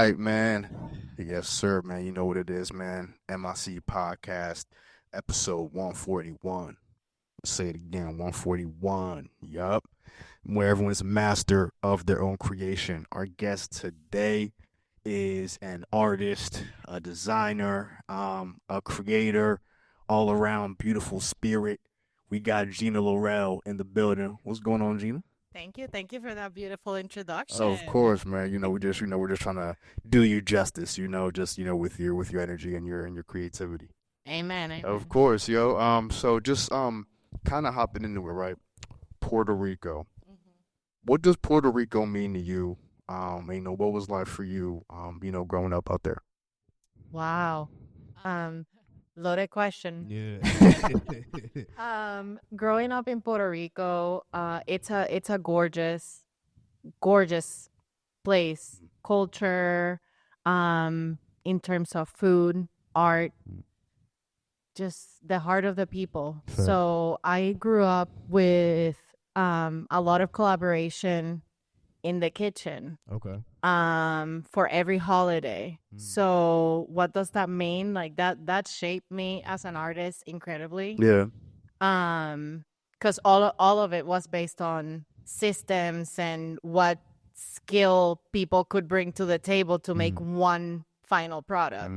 right, man. Yes, sir, man. You know what it is, man. MIC Podcast, episode 141. Say it again, 141. Yup. Where everyone's a master of their own creation. Our guest today is an artist, a designer, a creator, all around beautiful spirit. We got Gina Lorell in the building. What's going on, Gina? Thank you. Thank you for that beautiful Of introduction. course, man. We're just trying to do you justice. Just with your energy and your creativity. Amen. Of Amen. course, yo. So just kind of hopping into it, right? Puerto Rico. What does Puerto Rico mean to you? What was life for you? Growing up out there. Wow. Um, Loaded question. Yeah. Growing up in Puerto Rico, it's a gorgeous place, culture, in terms of food, art, just the heart of the people. Fact. So I grew up with a lot of collaboration in the kitchen Okay. for every holiday. Mm. So what does that mean? Like that shaped me as an artist incredibly. Yeah. Because all of it was based on systems and what skill people could bring to the table to make one final product.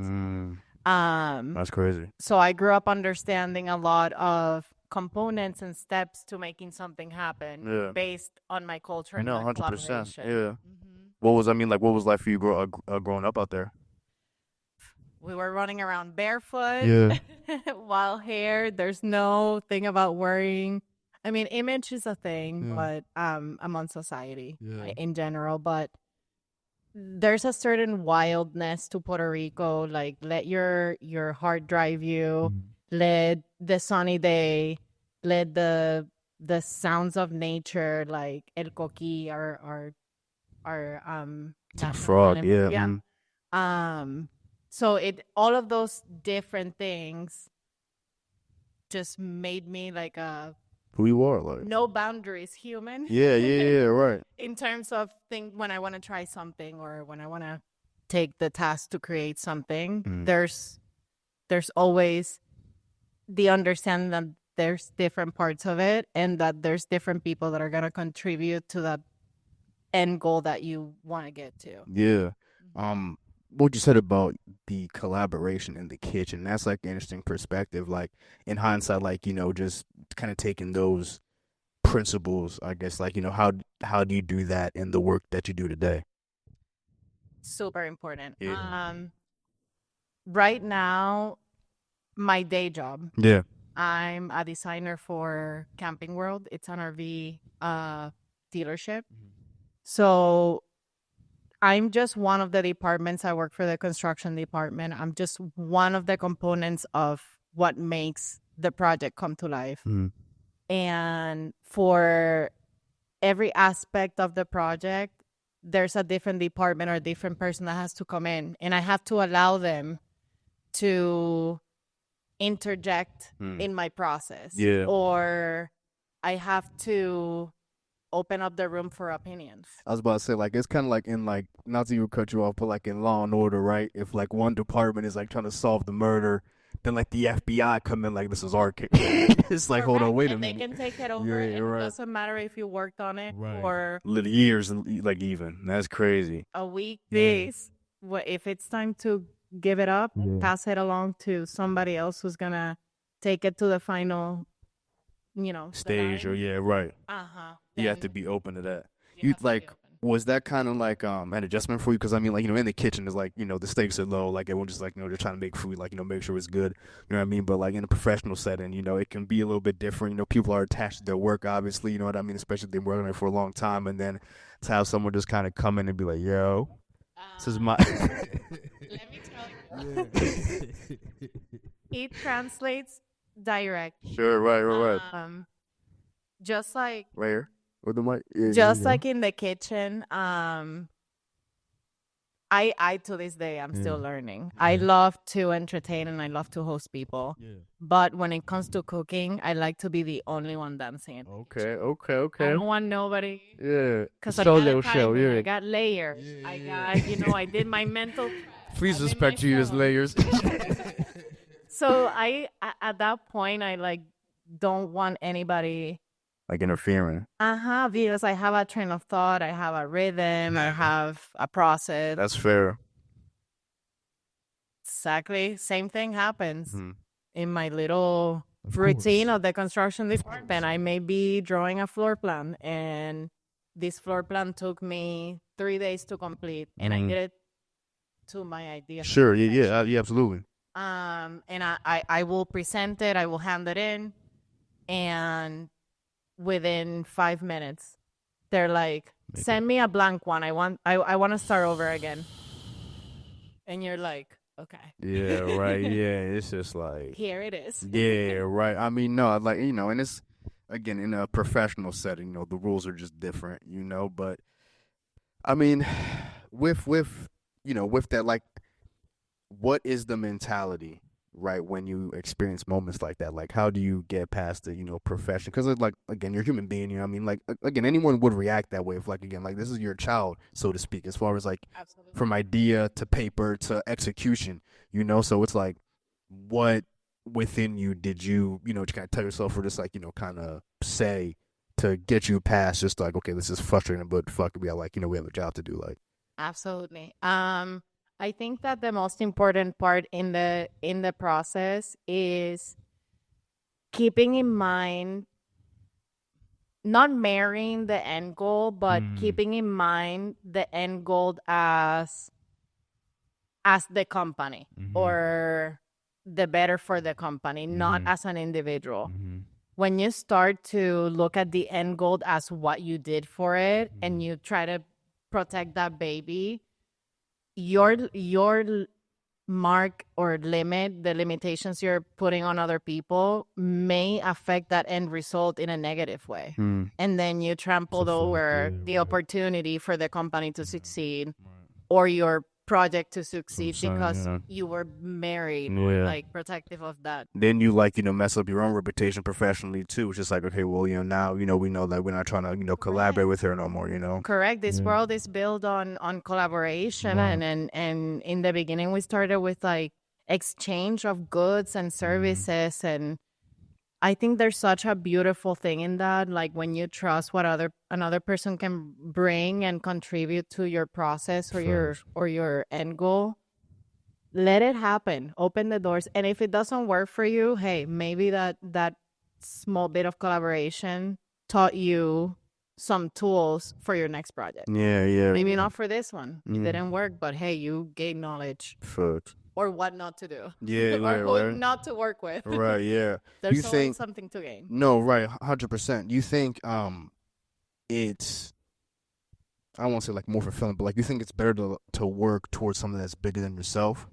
That's crazy. So I grew up understanding a lot of components and steps to making something happen Yeah. based on my culture I and know, my 100%. collaboration. Yeah. Mhm. What was life for you growing up out there? We were running around barefoot, Yeah. wild hair. There's no thing about worrying. I mean, image is a thing, Yeah. but among society Yeah. in general. But there's a certain wildness to Puerto Rico. Like, let your heart drive you. Let the sunny day. Let the sounds of nature, like el coqui, our It's a national frog, animal. yeah. Yeah. So it all of those different things just made me like a Who you are, like. no boundaries human. Yeah, right. In terms of when I want to try something or when I want to take the task to create something, there's always the understanding that there's different parts of it and that there's different people that are going to contribute to that end goal that you want to get to. Yeah. What you said about the collaboration in the kitchen, that's like an interesting perspective. Like in hindsight, like, just kind of taking those principles, I guess, like, how do you do that in the work that you do today? Super important. Yeah. Right now, my day job, Yeah. I'm a designer for Camping World. It's an RV dealership. So I'm just one of the departments. I work for the construction department. I'm just one of the components of what makes the project come to life. And for every aspect of the project, there's a different department or a different person that has to come in. And I have to allow them to interject in my process. Yeah. Or I have to open up the room for opinions. I was about to say, like, it's kind of like in, like, not to even cut you off, but like in Law and Order, right? If like one department is like trying to solve the murder, then like the FBI come in like, this is our case. It's like, hold on, Correct. wait a And minute. they can take it over. Yeah, And you're right. it doesn't matter if you worked on it Right. for Little years and like even that's crazy. a week, Yeah. days. If it's time to give it up, Yeah. pass it along to somebody else who's going to take it to the final, Stage or design. yeah, right. Uh-huh. You have to Then be open to that. you You have to be like open. was that kind of like an adjustment for you? Because I mean, like, in the kitchen is like, the stakes are low. Like everyone just like, they're trying to make food, like, make sure it's good. You know what I mean? But like in a professional setting, it can be a little bit different. People are attached to their work, obviously. You know what I mean? Especially if they've been working on it for a long time, and then to have someone just kind of come in and be like, "Yo, this is my." Let me tell you. It translates direct. Sure, right. Just like Right here with the mic. Yeah, just yeah. like in the kitchen, I to this day I'm still learning. I love to entertain and I love to host people. But when it comes to cooking, I like to be the only one dancing. I don't want nobody. Yeah. Because I got a Solo show, timing, I yeah. got layers, I got, I did my mental prep, Please I did respect you as myself. layers. So at that point, I like don't want anybody. Like interfering. Because I have a train of thought, I have a rhythm, I have a process. That's fair. Exactly. Same thing happens Mhm. in my little routine of the construction department. I may be drawing a floor plan, and this floor plan took me 3 days to complete, and I did it to my idea. Sure, yeah, absolutely. And I will present it, I will hand it in, and within 5 minutes, they're like, send me a blank one. I want to start over again. And you're like, okay, Yeah, right. Yeah, it's just like, here it is. yeah, right. I mean, no, like and it's again in a professional setting. The rules are just different. But I mean, with that, like, what is the mentality, right, when you experience moments like that? Like, how do you get past the profession? Because like again, you're a human being. I mean, like again, anyone would react that way if like again like this is your child, so to speak, as far as like Absolutely. from idea to paper to execution. So it's like, what within you did you to kind of tell yourself, or just like kind of say to get you past just like, okay, this is frustrating, but fuck it, we got like we have a job to do, like. Absolutely. I think that the most important part in the process is keeping in mind not marrying the end goal, but keeping in mind the end goal as the company or the better for the company, not as an individual. When you start to look at the end goal as what you did for it and you try to protect that baby, your mark or limit, the limitations you're putting on other people may affect that end result in a negative way. And then you trampled over the opportunity for the company to succeed or your project to succeed because you were married, like protective of that. Then you like mess up your own reputation professionally too. It's just like, okay, well now we know that we're not trying to collaborate with her no more. Correct. This world is built on collaboration, and in the beginning we started with like exchange of goods and services, and I think there's such a beautiful thing in that, like when you trust what another person can bring and contribute to your process or your end goal. Let it happen. Open the doors, and if it doesn't work for you, hey, maybe that small bit of collaboration taught you some tools for your next project. Yeah. Maybe not for this one. It didn't work, but hey, you gained knowledge Fuck. or what not to do. Yeah, or who right. not to work with. Right, yeah. There's You always think something to gain. no, right, 100%. You think it's, I don't want to say like more fulfilling, but like you think it's better to work towards something that's bigger than yourself,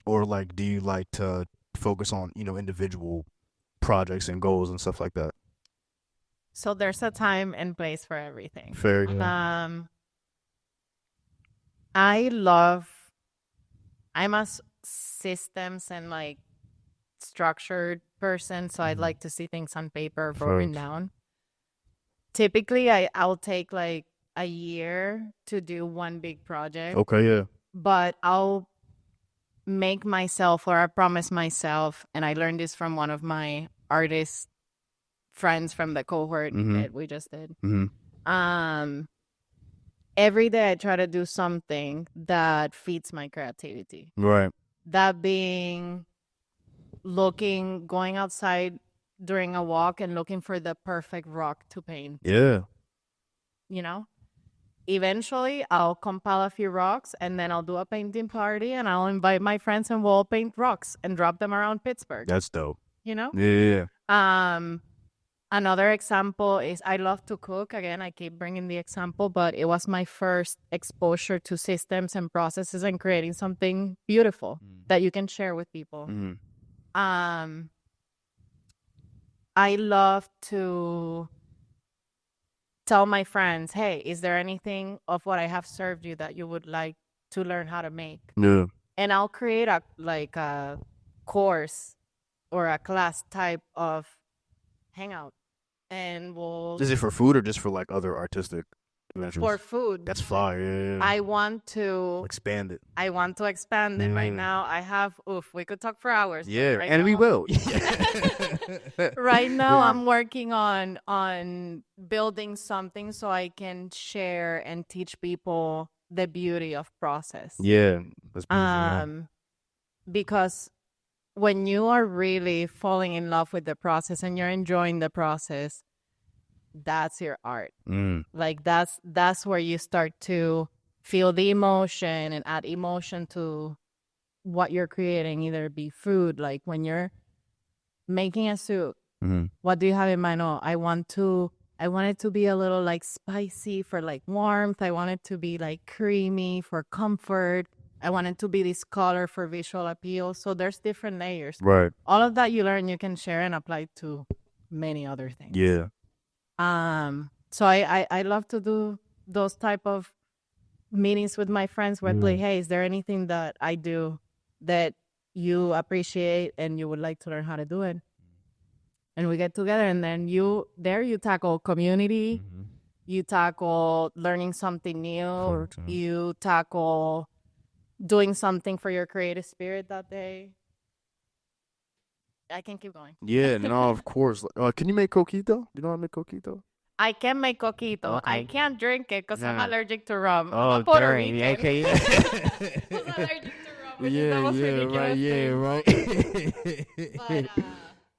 or like do you like to focus on individual projects and goals and stuff like that? So there's a time and place for everything. Fair. I'm a systems and like structured person, so I'd like to see things on paper broken down. Typically, I'll take like a year to do one big project. Okay, yeah. But I'll make myself, or I promise myself, and I learned this from one of my artist friends from the cohort that we just did. Every day I try to do something that feeds my creativity. Right. That being going outside during a walk and looking for the perfect rock to paint. Yeah. Eventually I'll compile a few rocks and then I'll do a painting party and I'll invite my friends and we'll paint rocks and drop them around Pittsburgh. That's dope. Yeah. Another example is I love to cook. Again, I keep bringing the example, but it was my first exposure to systems and processes and creating something beautiful that you can share with people. I love to tell my friends, hey, is there anything of what I have served you that you would like to learn how to make. Yeah. And I'll create a course or a class type of hangout, and we'll Is it for food or just for like other artistic adventures? for food. That's fire. Yeah. I want to expand it. expand it right now. I have we could talk for hours. Yeah, right and now, we will. right now I'm working on building something so I can share and teach people the beauty of process. Yeah, that's beautiful. Because when you are really falling in love with the process and you're enjoying the process, that's your art. Like that's where you start to feel the emotion and add emotion to what you're creating, either be food, like when you're making a soup. What do you have in mind? Oh, I want it to be a little like spicy for like warmth. I want it to be like creamy for comfort. I want it to be this color for visual appeal. So there's different layers. Right. All of that you learn, you can share and apply to many other things. Yeah. So I love to do those type of meetings with my friends where like, hey, is there anything that I do that you appreciate and you would like to learn how to do it? And we get together, and then you tackle community, you tackle learning something new, you tackle doing something for your creative spirit that day. I can keep going. Yeah, no, of course. Can you make coquito? Do you know how to make coquito? I can make coquito. Okay. I can't drink it because I'm No. allergic to rum. Oh, I'm Puerto dang. Rican. Okay. Who's allergic to rum, which is the most ridiculous thing. right. But,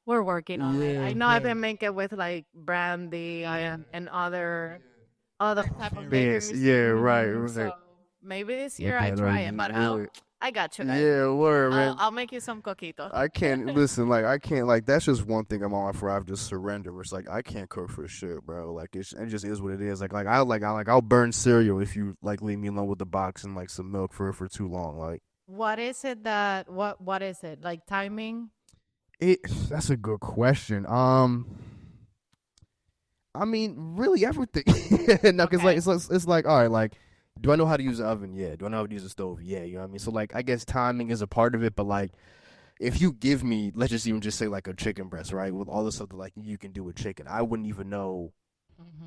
we're working on it. I know I yeah. can make it with like brandy and other type of Yes, liquors. yeah, right, right. So maybe this year Okay, I try right, it, but really. I got you guys. Yeah, word, man. I'll make you some coquito. I can't listen. Like I can't. Like that's just one thing I'm on for. I've just surrendered. Where it's like I can't cook for shit, bro. Like it just is what it is. I'll burn cereal if you like leave me alone with the box and like some milk for too long. Like What is it that what is it? Like timing? That's a good question. I mean, really everything. No, because like it's like all right, like. Do I know how to use the oven? Yeah. Do I know how to use the stove? Yeah. You know what I mean? So, like, I guess timing is a part of it, but, like, if you give me, let's just even just say, like, a chicken breast, right? With all the stuff that, like, you can do with chicken, I wouldn't even know,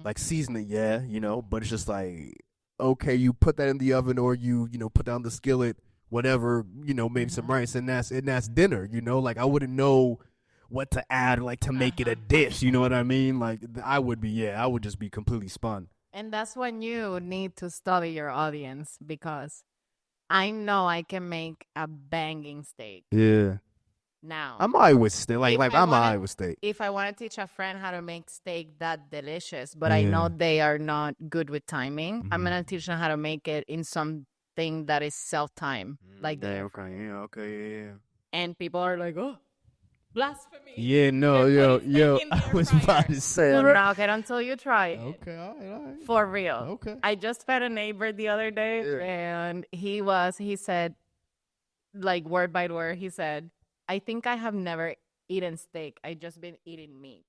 like, season it, yeah, you know? But it's just like, okay, you put that in the oven or you put down the skillet, whatever, maybe some rice, and that's dinner, you know? Like, I wouldn't know what to add, like, to make it a dish, you know what I mean? Like, I would just be completely spun. And that's when you need to study your audience, because I know I can make a banging steak. Yeah. Now, I'm alright with steak. I'm alright with steak. if I want to teach a friend how to make steak that delicious, but I know they are not good with timing, I'm going to teach them how to make it in something that is self-time. Like that. Okay. And people are like, oh, blasphemy. Yeah, no, They're yo, putting steak in I the was air about fryer. to say. So knock it until you try it. Okay, all right. For real. Okay. I just fed a neighbor the other day, and he said, like word by word, he said, I think I have never eaten steak. I just been eating meat.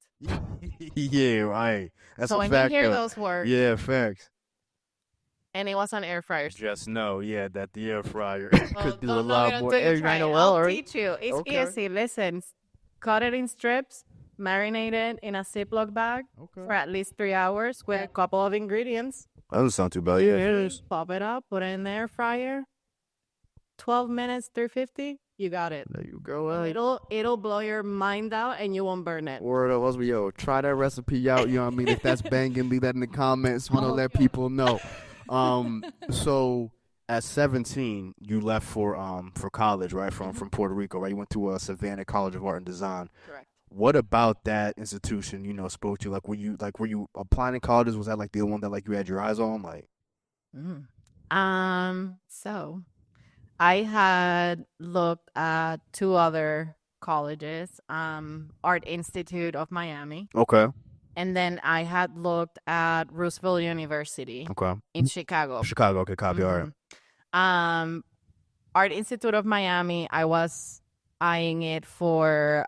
Yeah, right. That's So a when fact. you hear those words, Yeah, facts. and it was on air fryers. Just know, that the air fryer Well, could do a don't know lot it more. until you try it. I'll teach you. It's Okay. easy. Listen, cut it in strips, marinate it in a Ziploc bag for at least 3 hours with a couple of ingredients. That doesn't sound too bad. Yeah, it is. Pop it up, put it in the air fryer. 12 minutes, 350. You got it. There you go. It'll blow your mind out, and you won't burn it. Word up, yo, try that recipe out. You know what I mean? If that's banging, leave that in the comments. Want to let people know. So at 17, you left for college, right? From Puerto Rico, right? You went to Savannah College of Art and Design. Correct. What about that institution, spoke to you? Like, were you applying to colleges? Was that like the one that like you had your eyes on? Like, So I had looked at 2 other colleges, Art Institute of Miami, okay, and then I had looked at Roosevelt University in Chicago. okay, copy, all right. Art Institute of Miami, I was eyeing it for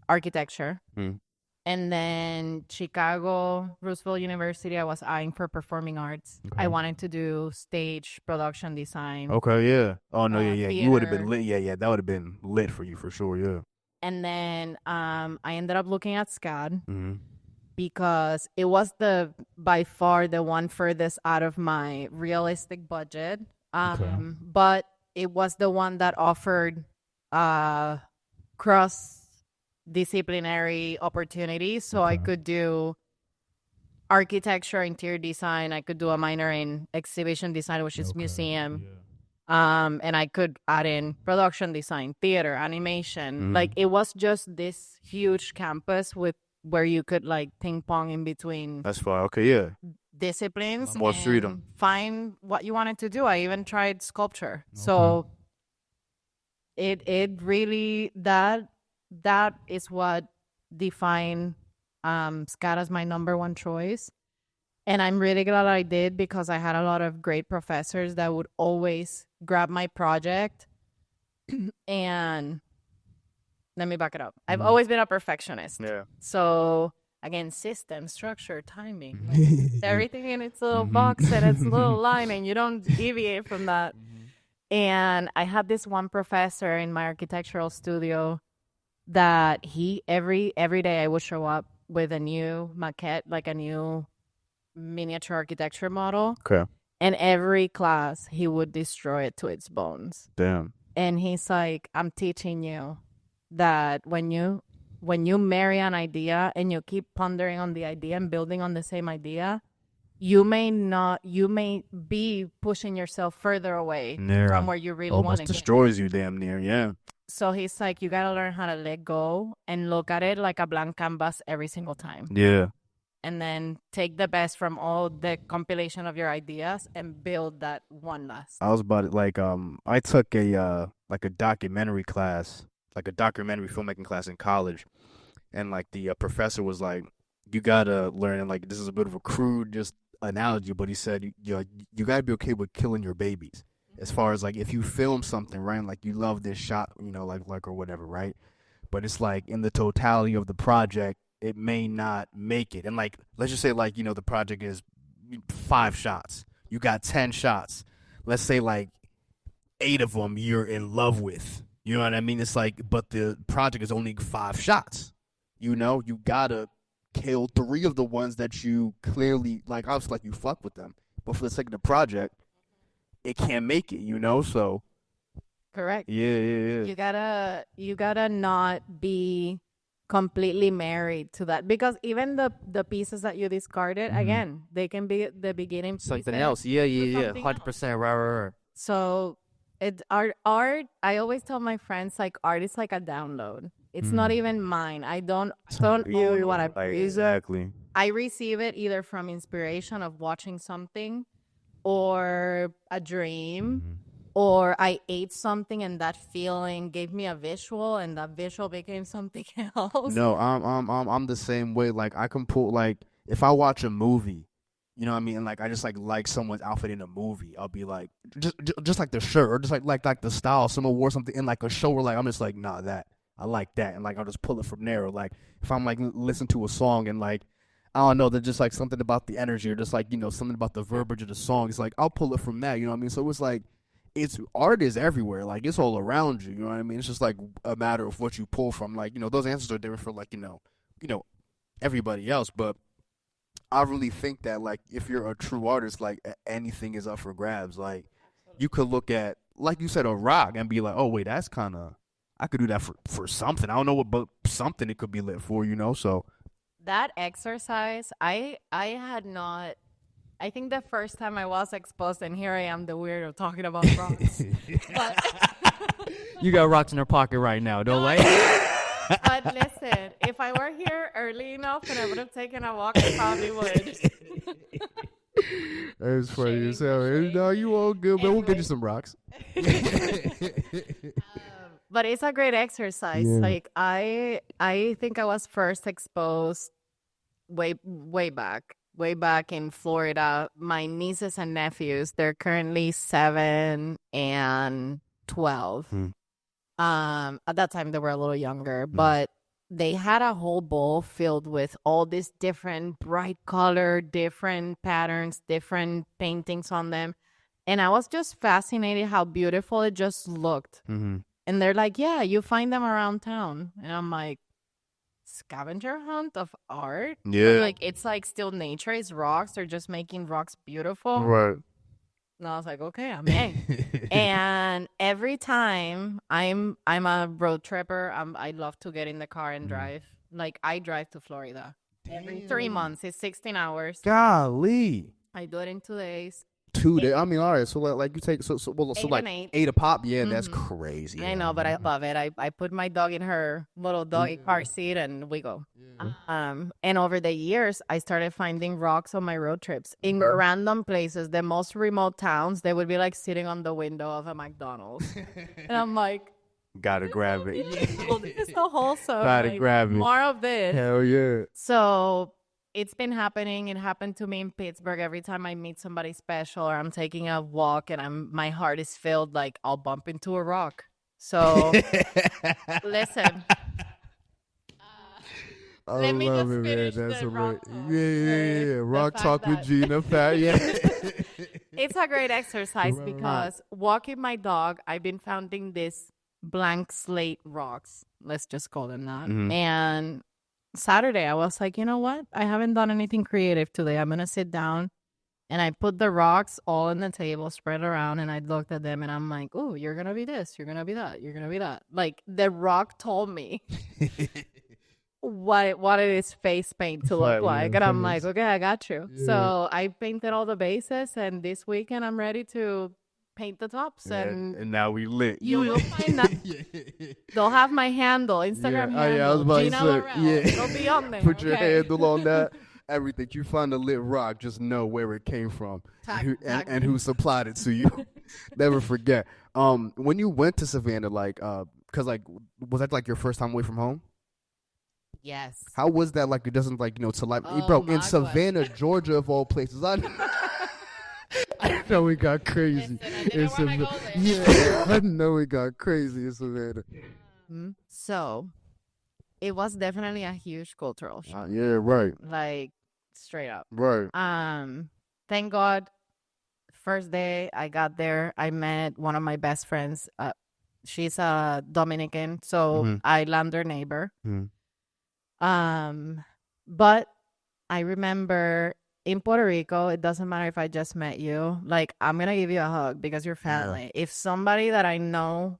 architecture. And then Chicago, Roosevelt University, I was eyeing for performing arts. I wanted to do stage production design. Okay, yeah. Oh no, yeah. You would have been Theater. lit. Yeah. That would have been lit for you for sure. Yeah. And then I ended up looking at SCAD Mm-hmm. because it was by far the one furthest out of my realistic budget. But it was the one that offered cross disciplinary opportunities. So I could do architecture, interior design. I could do a minor in exhibition design, which is museum. And I could add in production design, theater, animation. Like it was just this huge campus where you could like ping pong in between That's fine. Okay, yeah. disciplines More and freedom. find what you wanted to do. I even tried sculpture. So it really that is what defined SCAD as my number one choice. And I'm really glad I did because I had a lot of great professors that would always grab my project. And let me back it up. I've always been a perfectionist. Yeah. So again, system, structure, timing, like, everything in its little box and its little line, and you don't deviate from that. And I had this one professor in my architectural studio that he every day I would show up with a new maquette, like a new miniature architecture model. Okay. And every class he would destroy it to its bones. Damn. And he's like, I'm teaching you that when you marry an idea and you keep pondering on the idea and building on the same idea, you may be pushing yourself further away from where you really want Almost to destroys you damn near, yeah. So he's like, you got to learn how to let go and look at it like a blank canvas every single time. Yeah. And then take the best from all the compilation of your ideas and build that one last. I was about it like I took a documentary class, like a documentary filmmaking class in college, and like the professor was like, you gotta learn, and like this is a bit of a crude just analogy, but he said you gotta be okay with killing your babies. As far as like if you film something, right, like you love this shot, like or whatever, right? But it's like in the totality of the project, it may not make it. And like let's just say like, the project is 5 shots. You got 10 shots. Let's say like 8 of them you're in love with. You know what I mean? It's like, but the project is only 5 shots. You gotta kill 3 of the ones that you clearly like. Obviously, like you fuck with them, but for the sake of the project, it can't make it. So correct. Yeah. You gotta not be completely married to that, because even the pieces that you discarded, again, they can be the beginning Something pieces else. Yeah. something 100%. Right. So it's art. I always tell my friends like art is like a download. It's not even mine. I don't own what I produce. Exactly. I receive it either from inspiration of watching something, or a dream, or I ate something and that feeling gave me a visual, and that visual became something else. No, I'm the same way. Like I can pull, like if I watch a movie, you know what I mean, and like I just like someone's outfit in a movie, I'll be like just like the shirt, or just like the style. Someone wore something in like a show where like I'm just like, nah, that I like that, and like I'll just pull it from there. Or like if I'm like listen to a song and like I don't know, there's just like something about the energy, or just like something about the verbiage of the song. It's like I'll pull it from that. You know what I mean? So it's like art is everywhere. Like it's all around you. You know what I mean? It's just like a matter of what you pull from. Like those answers are different for like everybody else, but I really think that like if you're a true artist, like anything is up for grabs. Like you could look at, like you said, a rock and be like, oh wait, that's kind of, I could do that for something. I don't know what, but something it could be lit for. So That exercise, I had not. I think the first time I was exposed, and here I am, the weirdo talking about rocks. But You got rocks in her pocket right now. Don't No, like. but listen, if I were here early enough and I would have taken a walk, I probably would. That's funny as Shame, hell. shame. No, you all good, but we'll get you Anyway. some rocks. But it's a great exercise. Yeah. Like I think I was first exposed way back in Florida. My nieces and nephews, they're currently 7 and 12. Hmm. At that time they were a little younger, but they had a whole bowl filled with all these different bright color, different patterns, different paintings on them. And I was just fascinated how beautiful it just looked. Mm-hmm. And they're like, yeah, you find them around town. And I'm like, scavenger hunt of art? Yeah. Like, it's like still nature, it's rocks. They're just making rocks beautiful. Right. And I was like, okay, I'm in. And every time I'm a road tripper, I love to get in the car and drive. Like, I drive to Florida every 3 months. It's 16 hours. Golly. I do it in 2 days. 2 days. I mean, all right. So like you take so 8 like and 8. 8 a pop. Yeah, that's crazy. I know, but I love it. I put my dog in her little doggy car seat and we go. And over the years, I started finding rocks on my road trips in random places, the most remote towns. They would be like sitting on the window of a McDonald's, and I'm like, Gotta grab it. this is so wholesome. Gotta Like, grab it. more of this. Hell yeah. So it's been happening. It happened to me in Pittsburgh. Every time I meet somebody special or I'm taking a walk and my heart is filled, like I'll bump into a rock. So listen. I Let me love just it, man. finish That's the a rock right. talk. Yeah. Rock fact talk with that- Gina. Fat. Yeah. It's a great exercise Right. because walking my dog, I've been finding these blank slate rocks. Let's just call them that. Mhm. And Saturday, I was like, you know what? I haven't done anything creative today. I'm going to sit down. And I put the rocks all on the table, spread around, and I looked at them and I'm like, oh, you're going to be this. You're going to be that. You're going to be that. Like the rock told me what it is face paint to look Right, like. yeah, And I'm from like, this- okay, I got you. Yeah. So I painted all the bases and this weekend I'm ready to paint the tops. And now we lit. you will find that. They'll have my handle, Instagram Yeah. handle. Oh, yeah, I was about to Gina say, Lorell. yeah. It'll be on there. Put your okay? handle on that. Everything. You find a lit rock, just know where it came from Tag- tag and me. who supplied it to you. Never forget. When you went to Savannah, like, cause like, was that like your first time away from home? Yes. How was that? Like, it doesn't like to like, Oh, bro, my in God. Savannah, Georgia, of all places. I know it got crazy. Listen, I didn't wanna go there. Yeah, I know it got crazy in Savannah. So it was definitely a huge cultural shock. Yeah, right, Like straight up. right. Thank God. First day I got there, I met one of my best friends. She's a Dominican, so Islander neighbor. Mhm. But I remember in Puerto Rico, it doesn't matter if I just met you. Like, I'm gonna give you a hug because you're family. If somebody that I know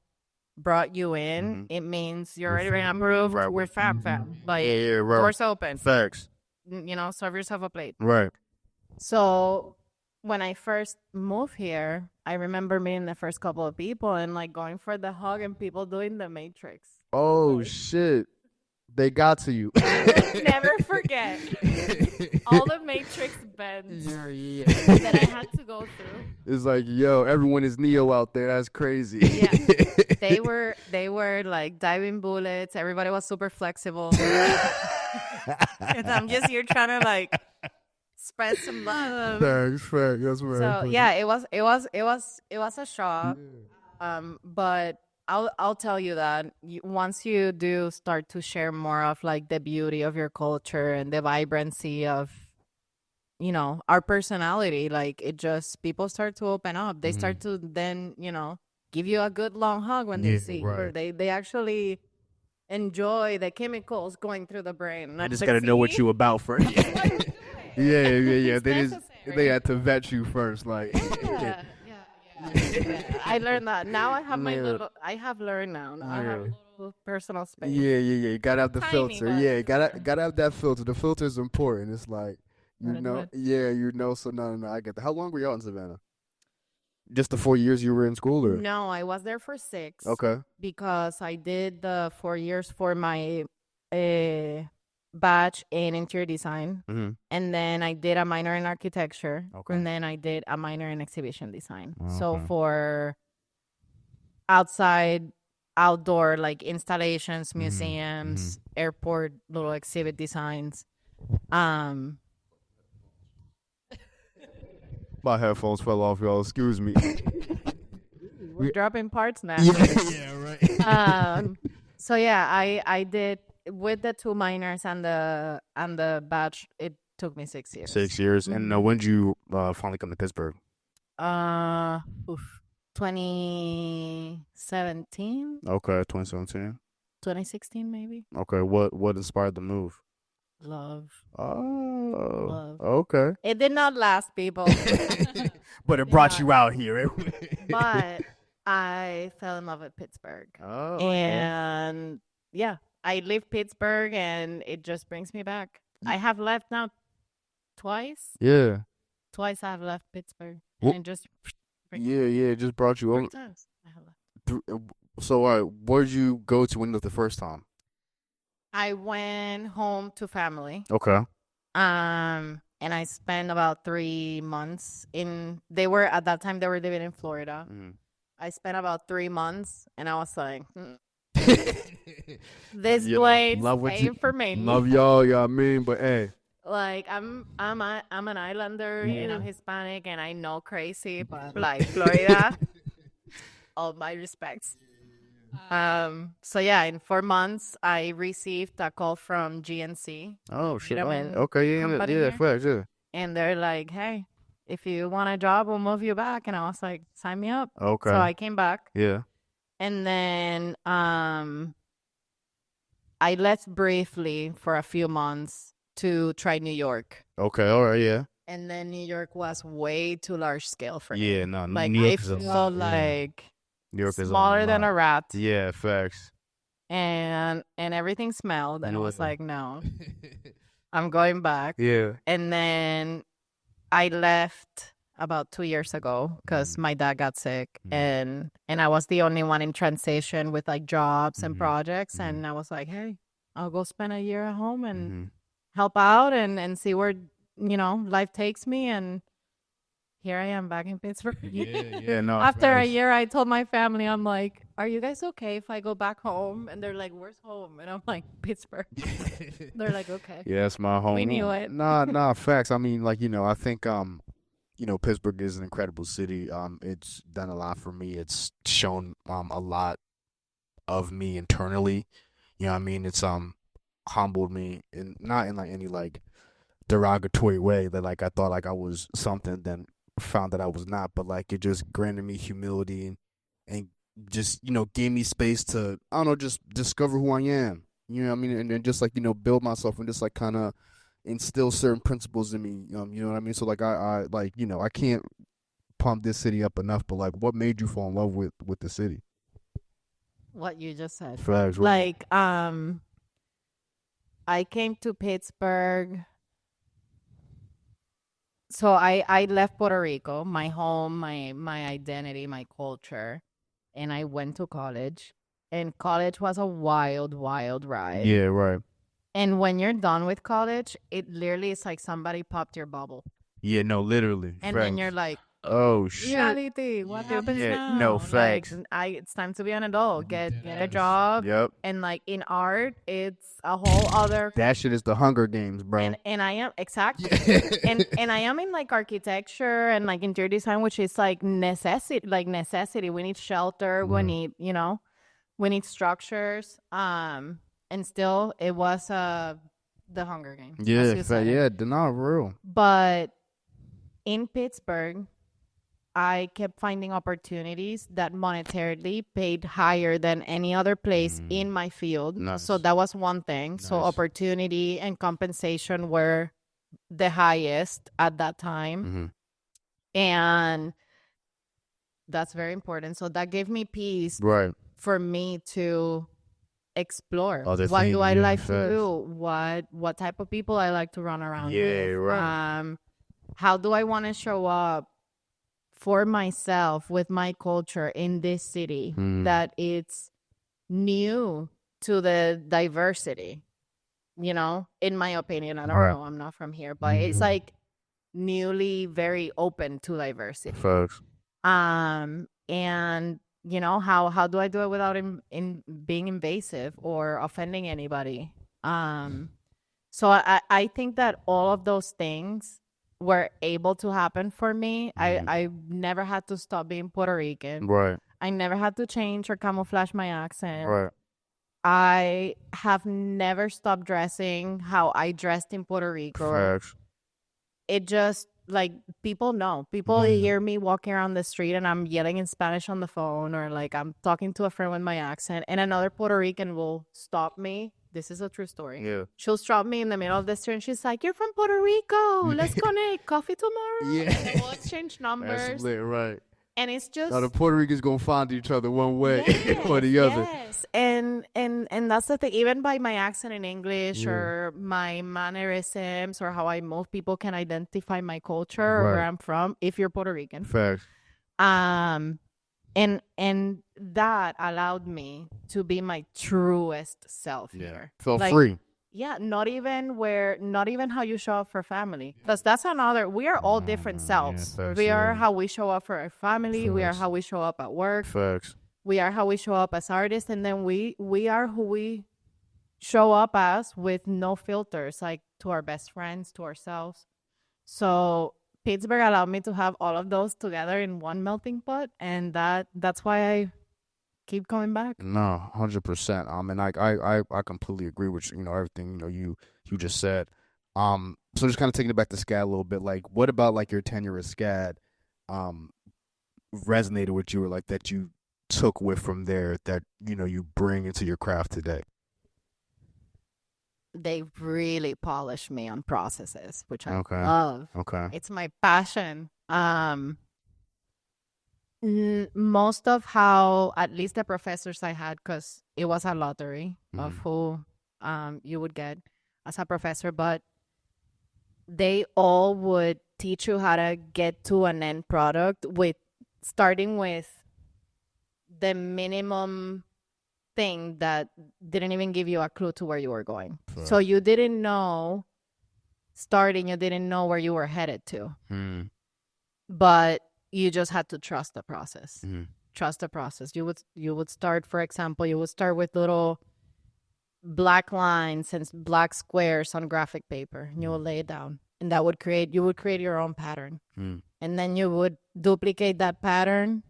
brought you in, it means you're already approved. Right. We're fam. Like, Yeah, right. doors open. Facts. You know, serve yourself a plate. Right. So when I first moved here, I remember meeting the first couple of people and like going for the hug and people doing the Matrix. Oh shit, they got to you. Never forget all the Matrix bends yeah. that I had to go through. It's like, yo, everyone is Neo out there. That's crazy. Yeah. They were like diving bullets. Everybody was super flexible. And I'm just here trying to like spread some love. Thanks. That's right. So yeah, it was a shock. But I'll tell you that once you do start to share more of like the beauty of your culture and the vibrancy of, you know, our personality, like it just people start to open up. They start to then, you know, give you a good long hug when they Yeah, see you. Or right. they actually enjoy the chemicals going through the brain. I just gotta know what you about first. yeah. It's They necessary. had to vet you first, like. Yeah. I learned that. Now I have my Yeah. little. I have learned now. I have a little personal space. Yeah. You gotta have the Tiny, filter. but- Yeah, gotta have that filter. The filter is important. It's like, you Gotta do know, it. yeah, you know. So no, I get that. How long were you out in Savannah? Just the 4 years you were in school, or? No, I was there for 6. Okay. Because I did the 4 years for my batch in interior design, Mm-hmm. and then I did a minor in architecture, Okay. and then I did a minor in exhibition design. So Okay. for outdoor like installations, museums, airport little exhibit designs. My headphones fell off, y'all. Excuse me. We're dropping parts now. yeah, right. So yeah, I did with the 2 minors and the batch, it took me 6 years. 6 years. And when did you finally come to Pittsburgh? 2017, Okay, 2017. 2016 maybe. Okay, what inspired the move? Love. Oh, okay. It did not last, people. But it brought you out here. But I fell in love with Pittsburgh. Oh, And yeah, I leave Pittsburgh and it just brings me back. I have left now twice. yeah. Twice I have left Pittsburgh. Wh- And just Yeah, it just brought you 3 over. times I have left. So, all right, where'd you go to when you left the first time? I went home to family. Okay. And I spent about 3 months at that time they were living in Florida. I spent about 3 months and I was like, this place ain't for me. Love y'all, but hey. Like I'm an islander and I'm Hispanic and I know crazy, but like Florida, all my respects. So yeah, in 4 months I received a call from GNC. Oh shit. Gentlemen Okay, company yeah, here. facts, yeah. And they're like, hey, if you want a job, we'll move you back. And I was like, sign me up. Okay. So I came back. Yeah. And then I left briefly for a few months to try New York. Okay, all right, yeah. And then New York was way too large scale for me. Yeah, no, Like New York it is a felt lot. like New York is smaller than lot. a rat. Yeah, facts. And everything smelled. And I was Yeah. like, no, I'm going back. Yeah. And then I left about 2 years ago because my dad got sick and I was the only one in transition with like jobs and projects. And I was like, hey, I'll go spend a year at home and help out and see where, life takes me. And here I am back in Pittsburgh. Yeah, no. After a facts. year, I told my family, I'm like, are you guys okay if I go back home? And they're like, where's home? And I'm like, Pittsburgh. They're like, okay. Yeah, it's my home. We knew it. Nah, facts. I mean, like, I think Pittsburgh is an incredible city. It's done a lot for me. It's shown a lot of me internally. You know what I mean? It's humbled me, and not in like any like derogatory way that like I thought like I was something, then found that I was not, but like it just granted me humility and just gave me space to, I don't know, just discover who I am. You know what I mean? And then just like build myself and just like kind of instill certain principles in me. You know what I mean? So like I like I can't pump this city up enough. But like, what made you fall in love with the city? What you just said. Facts. Like I came to Pittsburgh. So I left Puerto Rico, my home, my identity, my culture, and I went to college. And college was a wild, wild ride. Yeah, right. And when you're done with college, it literally is like somebody popped your bubble. Yeah, no, literally. And facts. then you're like, oh shit. reality, what happens now? No, facts. Like, it's time to be an adult. Get a job. Yep. And like in art, it's a whole other. That shit is the Hunger Games, bro. And I am exactly. and I am in like architecture and like interior design, which is like necessity. Like necessity. We need shelter. We need we need structures. And still, it was the Hunger Games. Yeah, not real. But in Pittsburgh, I kept finding opportunities that monetarily paid higher than any other place in my field. Nice. So that was one thing. Nice. So opportunity and compensation were the highest at that time. And that's very important. So that gave me peace for me to explore other what things, do I like to do, what type of people I like to run around with. Right. How do I want to show up for myself with my culture in this city that it's new to the diversity, in my opinion. I don't know, I'm not from here, but it's like newly very open to diversity. Folks. And how do I do it without in being invasive or offending anybody? So I think that all of those things were able to happen for me. I never had to stop being Puerto Rican. Right. I never had to change or camouflage my accent. Right. I have never stopped dressing how I dressed in Puerto Rico. Facts. It just like people know. People hear me walking around the street and I'm yelling in Spanish on the phone, or like I'm talking to a friend with my accent, and another Puerto Rican will stop me. This is a true story. Yeah. She'll stop me in the middle of the street and she's like, "You're from Puerto Rico. Let's connect. Coffee tomorrow." Yeah. And then we'll exchange numbers. That's lit, right? And it's just Now the Puerto Ricans gonna find each other one way or the other. Yes, and that's the thing. Even by my accent in English or my mannerisms or how I move, people can identify my culture or where Right. I'm from if you're Puerto Rican. Facts. And that allowed me to be my truest self here. Felt Like, free. Yeah, not even how you show up for family. Because that's another, we are all different selves. facts, We are yeah. how we show up for our family. We are Facts. how we show up at work. Facts. We are how we show up as artists. And then we are who we show up as with no filters, like to our best friends, to ourselves. So Pittsburgh allowed me to have all of those together in one melting pot. And that's why I keep coming back. No, 100%. And I completely agree with everything you just said. So just kind of taking it back to SCAD a little bit. Like, what about like your tenure at SCAD, resonated with you, or like that you took with from there that you bring into your craft today? They really polish me on processes, which I Okay. love. Okay. It's my passion. Most of how, at least the professors I had, because it was a lottery of who you would get as a professor, but they all would teach you how to get to an end product starting with the minimum thing that didn't even give you a clue to where you were going. So you didn't know you didn't know where you were headed to. But you just had to trust the process. Trust the process. You would start, for example, with little black lines and black squares on graphic paper, and you would lay it down, and you would create your own pattern. And then you would duplicate that pattern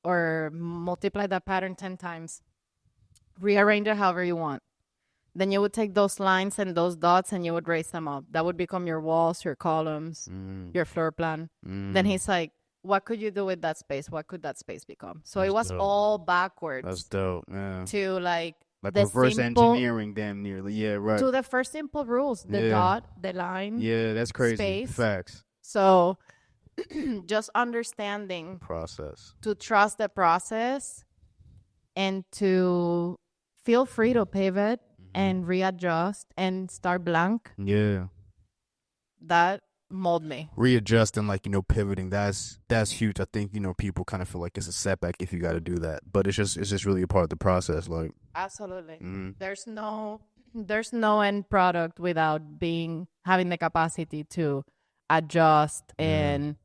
or multiply that pattern 10 times, rearrange it however you want. Then you would take those lines and those dots and you would raise them up. That would become your walls, your columns, your floor plan. Then he's like, what could you do with that space? What could that space become? So it was all backwards. That's dope. Yeah. To like the reverse engineering, damn nearly. Yeah, right. To the first simple rules, the dot, the line. Yeah, that's crazy. Space. Facts. So just understanding Process. to trust the process and to feel free to pivot and readjust and start blank. Yeah. That mold me. Readjusting, like, pivoting, that's huge. I think, people kind of feel like it's a setback if you got to do that. But it's just really a part of the process. Like, absolutely. There's no end product without having the capacity to adjust and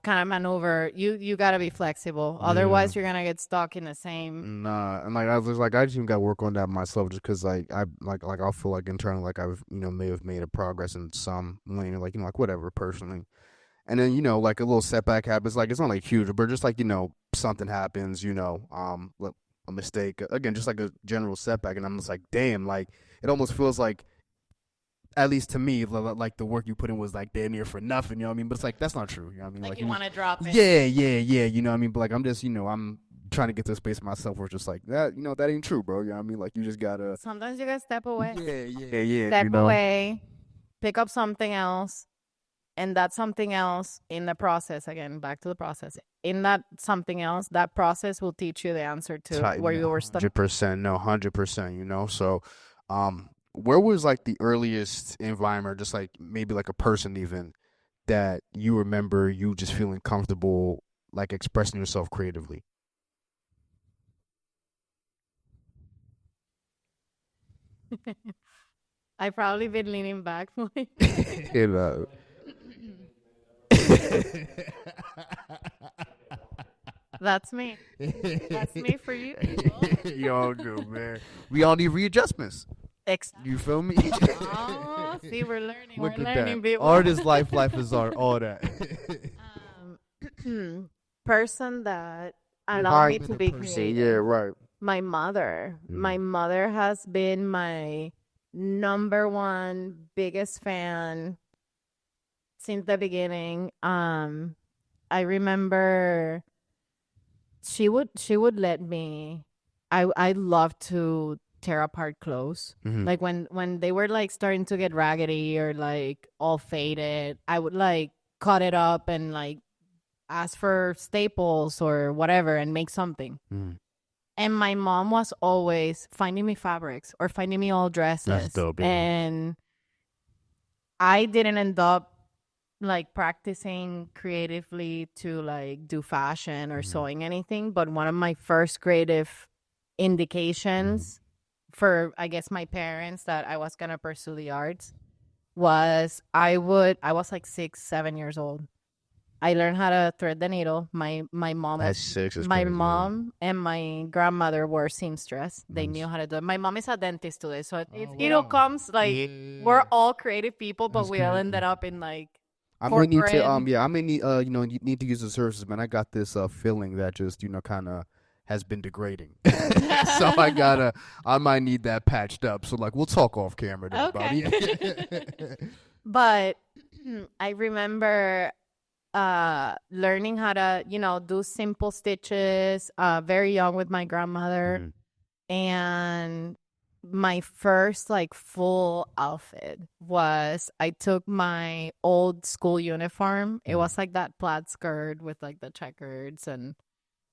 kind of maneuver. You got to be flexible. Otherwise you're going to get stuck in the same. Nah, and like I just even got to work on that myself, just because I feel like internally, like I've may have made a progress in some lane, like like whatever personally, and then like a little setback happens, like it's not like huge, but just like something happens, a mistake again, just like a general setback, and I'm just like, damn, like it almost feels like, at least to me, like the work you put in was like damn near for nothing, you know what I mean? But it's like, that's not true, you know what I mean? Like you want to drop it. Yeah, you know what I mean? But like I'm just, I'm trying to get to a space myself where it's just like that, that ain't true, bro. You know what I mean? Like you just gotta. Sometimes you gotta step away. Yeah. Step away, pick up something else, and that something else in the process, again, back to the process. In that something else, that process will teach you the answer to where you were stuck. 100%, no, 100%, So, where was like the earliest environment, just like maybe like a person even, that you remember you just feeling comfortable like expressing yourself creatively? I've probably been leaning back. That's me. That's me for you. You all good, man. We all need readjustments. You feel me? Oh, see, we're learning. Look we're at learning, that. people. Art is life, life is art, all that. Person that allowed me to be creative. Yeah, right. My mother. My Mm. mother has been my number one biggest fan since the beginning. I remember she would let me. I love to tear apart clothes. Mhm. Like when they were like starting to get raggedy or like all faded, I would like cut it up and like ask for staples or whatever and make something. Mm. And my mom was always finding me fabrics or finding me all That's dresses. dope. Yeah. And I didn't end up like practicing creatively to like do fashion or Mhm. sewing anything, but one of my first creative indications for I guess my parents that I was gonna pursue the arts was I was like 6, 7 years old. I learned how to thread the needle. My mom That's 6 is my crazy. mom and my grandmother were seamstress. They Nice. knew how to do it. My mom is a dentist today, so it all wow. comes like we're all creative people, but That's we all great. ended up in like I may need to corporate. yeah, I may need you need to use the services, man. I got this feeling that just, kind of has been degrading. So I might need that patched up. So like we'll talk off camera then about it. But I remember learning how to, do simple stitches very young with my grandmother. Mhm. And my first like full outfit was I took my old school uniform. It was like that plaid skirt with like the checkers and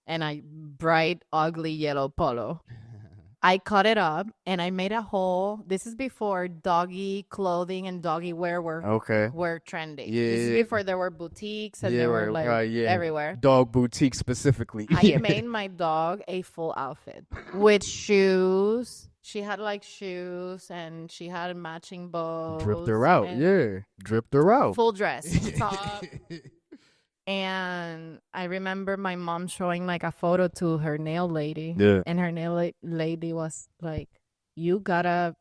a bright ugly yellow polo. I cut it up and I made a hole. This is before doggy clothing and doggy wear Okay. were trending. Yeah, This is yeah. before there were boutiques and they were like everywhere. Dog boutique specifically. I made my dog a full outfit with shoes. She had like shoes and she had matching bows. Dripped her out. and Yeah. Dripped her out. Full dress. Top. And I remember my mom showing like a photo to her nail lady. Yeah. And her nail lady was like, you gotta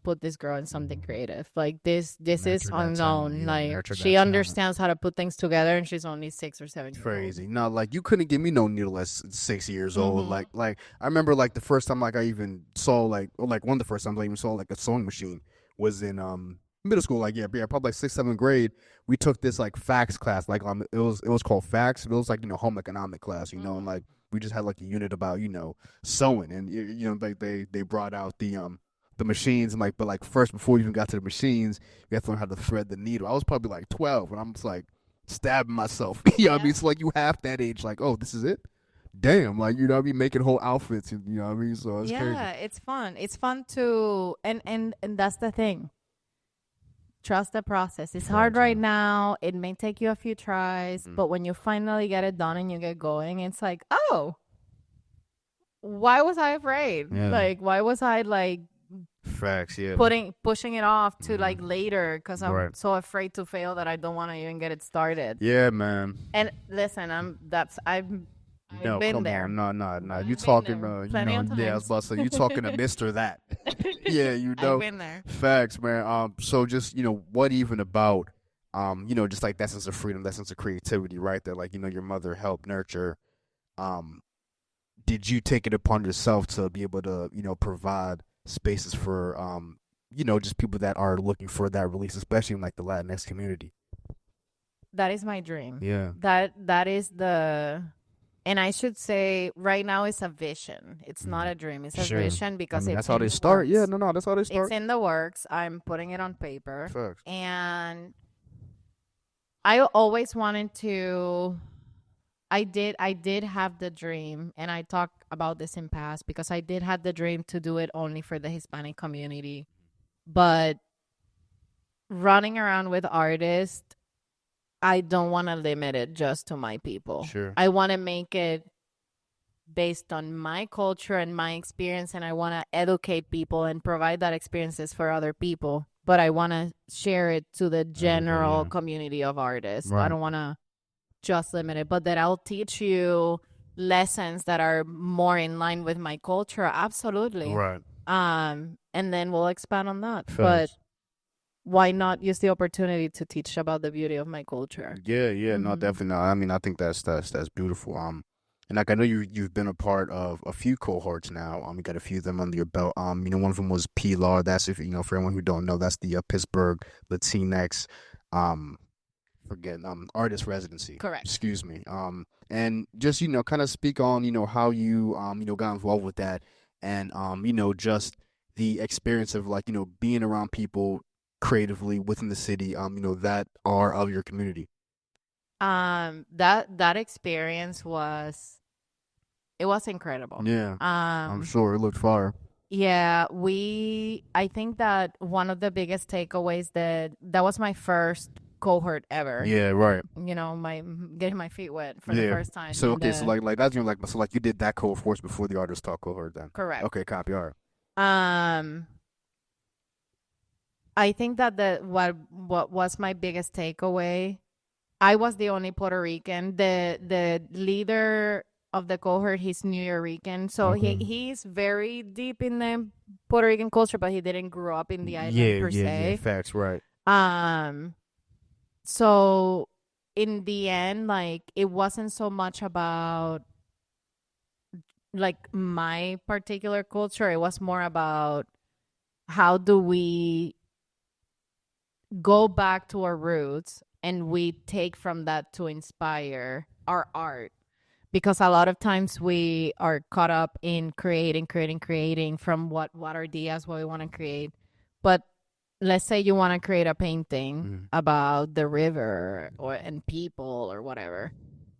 put this girl in something creative. Like this is Nurture that talent, unknown. yeah, Like nurture she that talent. understands how to put things together and she's only 6 or 7 years old. Crazy. No, like you couldn't give me no needle at 6 years old. Mhm. Like I remember like the first time like I even saw like one of the first times I even saw like a sewing machine was in middle school. Like yeah, probably like 6th, 7th grade. We took this like facts class. Like it was called facts. It was like home economic class. And like we just had like a unit about sewing and like they brought out the machines and but like first before you even got to the machines you have to learn how to thread the needle. I was probably like 12 and I'm just like stabbing myself. You know what I mean? So like you half that age, like, oh, this is it? Damn, like what I mean, making whole outfits, you know what I mean? So it's crazy. Yeah, it's fun. It's fun to and that's the thing. Trust the process. It's hard right now. It may take you a few tries, but when you finally get it done and you get going, it's like, oh, why was I afraid? Yeah. Like, why was I like Facts, yeah. pushing it off to like later because I'm Right. so afraid to fail that I don't want to even get it started. Yeah, man. And listen, I've No, been come there. on. No. I've You been talking there plenty of yeah, I was times. about to say you talking to Mr. That. Yeah, I've been there. Facts, man. So just, what even about just like that sense of freedom, that sense of creativity, right? That like, your mother helped nurture. Did you take it upon yourself to be able to, provide spaces for just people that are looking for that release, especially in like the Latinx community? That is my dream. Yeah. That is and I should say right now it's a vision. It's not a dream. It's a Sure. vision because it's that's how in they the start. works. Yeah, no, that's how they start. It's in the works. I'm putting it on paper. Facts. And I always wanted to I did have the dream, and I talked about this in past because I did have the dream to do it only for the Hispanic community. But running around with artists, I don't want to limit it just to my people. Sure. I want to make it based on my culture and my experience, and I want to educate people and provide that experiences for other people. But I want to share it to the general community of artists. Right. I don't want to just limit it, but that I'll teach you lessons that are more in line with my culture. Absolutely. Right. And then we'll expand on that. Facts. But why not use the opportunity to teach about the beauty of my culture? Yeah, no, definitely not. I mean, I think that's beautiful. And like I know you've been a part of a few cohorts now. You got a few of them under your belt. One of them was PLAR. That's if for anyone who don't know, that's the Pittsburgh Latinx um forget artist residency. Correct. Excuse me. And just kind of speak on how you got involved with that, and just the experience of like being around people creatively within the city that are of your community. That experience was incredible. Yeah, I'm Um, sure it looked fire. yeah, I think that one of the biggest takeaways that was my first cohort ever. Yeah, right. My getting my feet wet for the Yeah. first time. So in okay, so the- like that's so like you did that cohort before the artist talk cohort then. correct. Okay, copy. All right. Um, I think that what was my biggest takeaway, I was the only Puerto Rican. The leader of the cohort, he's New Rican, so he's very deep in the Puerto Rican culture, but he didn't grow up in the island per se. Facts, right. So in the end, like it wasn't so much about like my particular culture. It was more about how do we go back to our roots and we take from that to inspire our art, because a lot of times we are caught up in creating from what ideas, what we want to create. But let's say you want to create a painting about the river and people or whatever.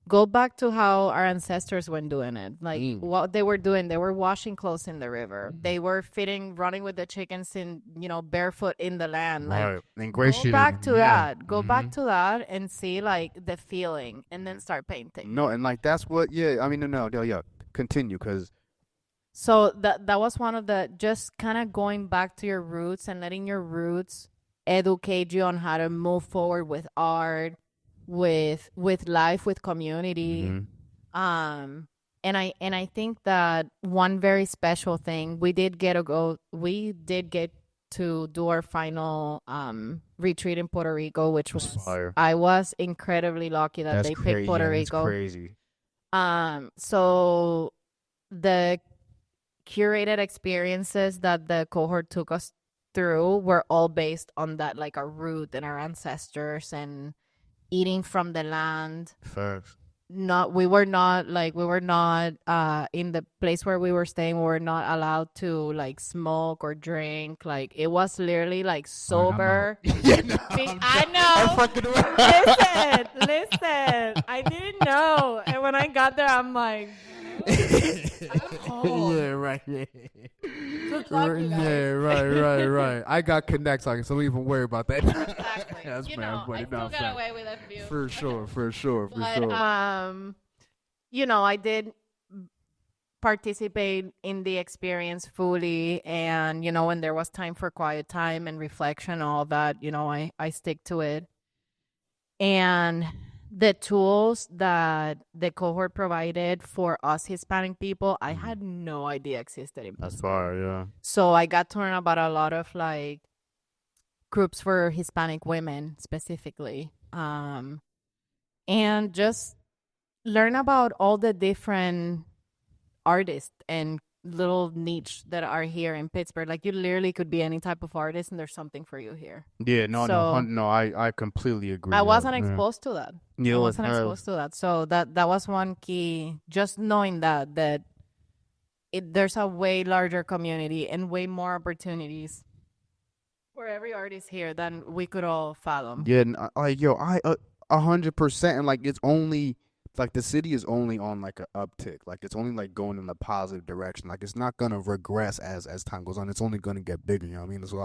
Go back to how our ancestors were doing it. Like what they were doing, they were washing clothes in the river. They were running with the chickens in, barefoot in the land. Like Right. go Ingratiating. back to Yeah. that. Go back to that and see like the feeling, and then start painting. No, and like that's what. Yeah, I mean, no, yeah. Continue, because So that was one of the, just kind of going back to your roots and letting your roots educate you on how to move forward with art, with life, with community. And I think that one very special thing, we did get to do our final retreat in Puerto Rico, which was fire. I was incredibly lucky that they picked Puerto Rico. That's crazy. So the curated experiences that the cohort took us through were all based on that, like our root and our ancestors and eating from the land. Facts. We were not in the place where we were staying, we were not allowed to like smoke or drink. Like it was literally like sober. Yeah, no, I know. Listen, I didn't know, and when I got there I'm like, Yeah, right. Yeah. good luck, you guys. Yeah, right. I got connects, so don't even worry about that. Exactly. That's I bad, buddy. still No, got fact. away with a few. For sure. But I did participate in the experience fully, and when there was time for quiet time and reflection, all that, I stick to it. And the tools that the cohort provided for us Hispanic people, I had no idea existed in That's Pittsburgh. fire. Yeah. So I got to learn about a lot of like groups for Hispanic women specifically, and just learn about all the different artists and little niche that are here in Pittsburgh. Like you literally could be any type of artist, and there's something for you here. Yeah. No. So- No. I completely agree. I wasn't Yeah. exposed to that. Yeah, I like, wasn't exposed to that. So that was one key. Just knowing that there's a way larger community and way more opportunities for every artist here than we could all fathom. Yeah, and like I 100%, and like it's only like the city is only on like an uptick. Like it's only like going in the positive direction. Like it's not gonna regress as time goes on. It's only gonna get bigger. You know what I mean? So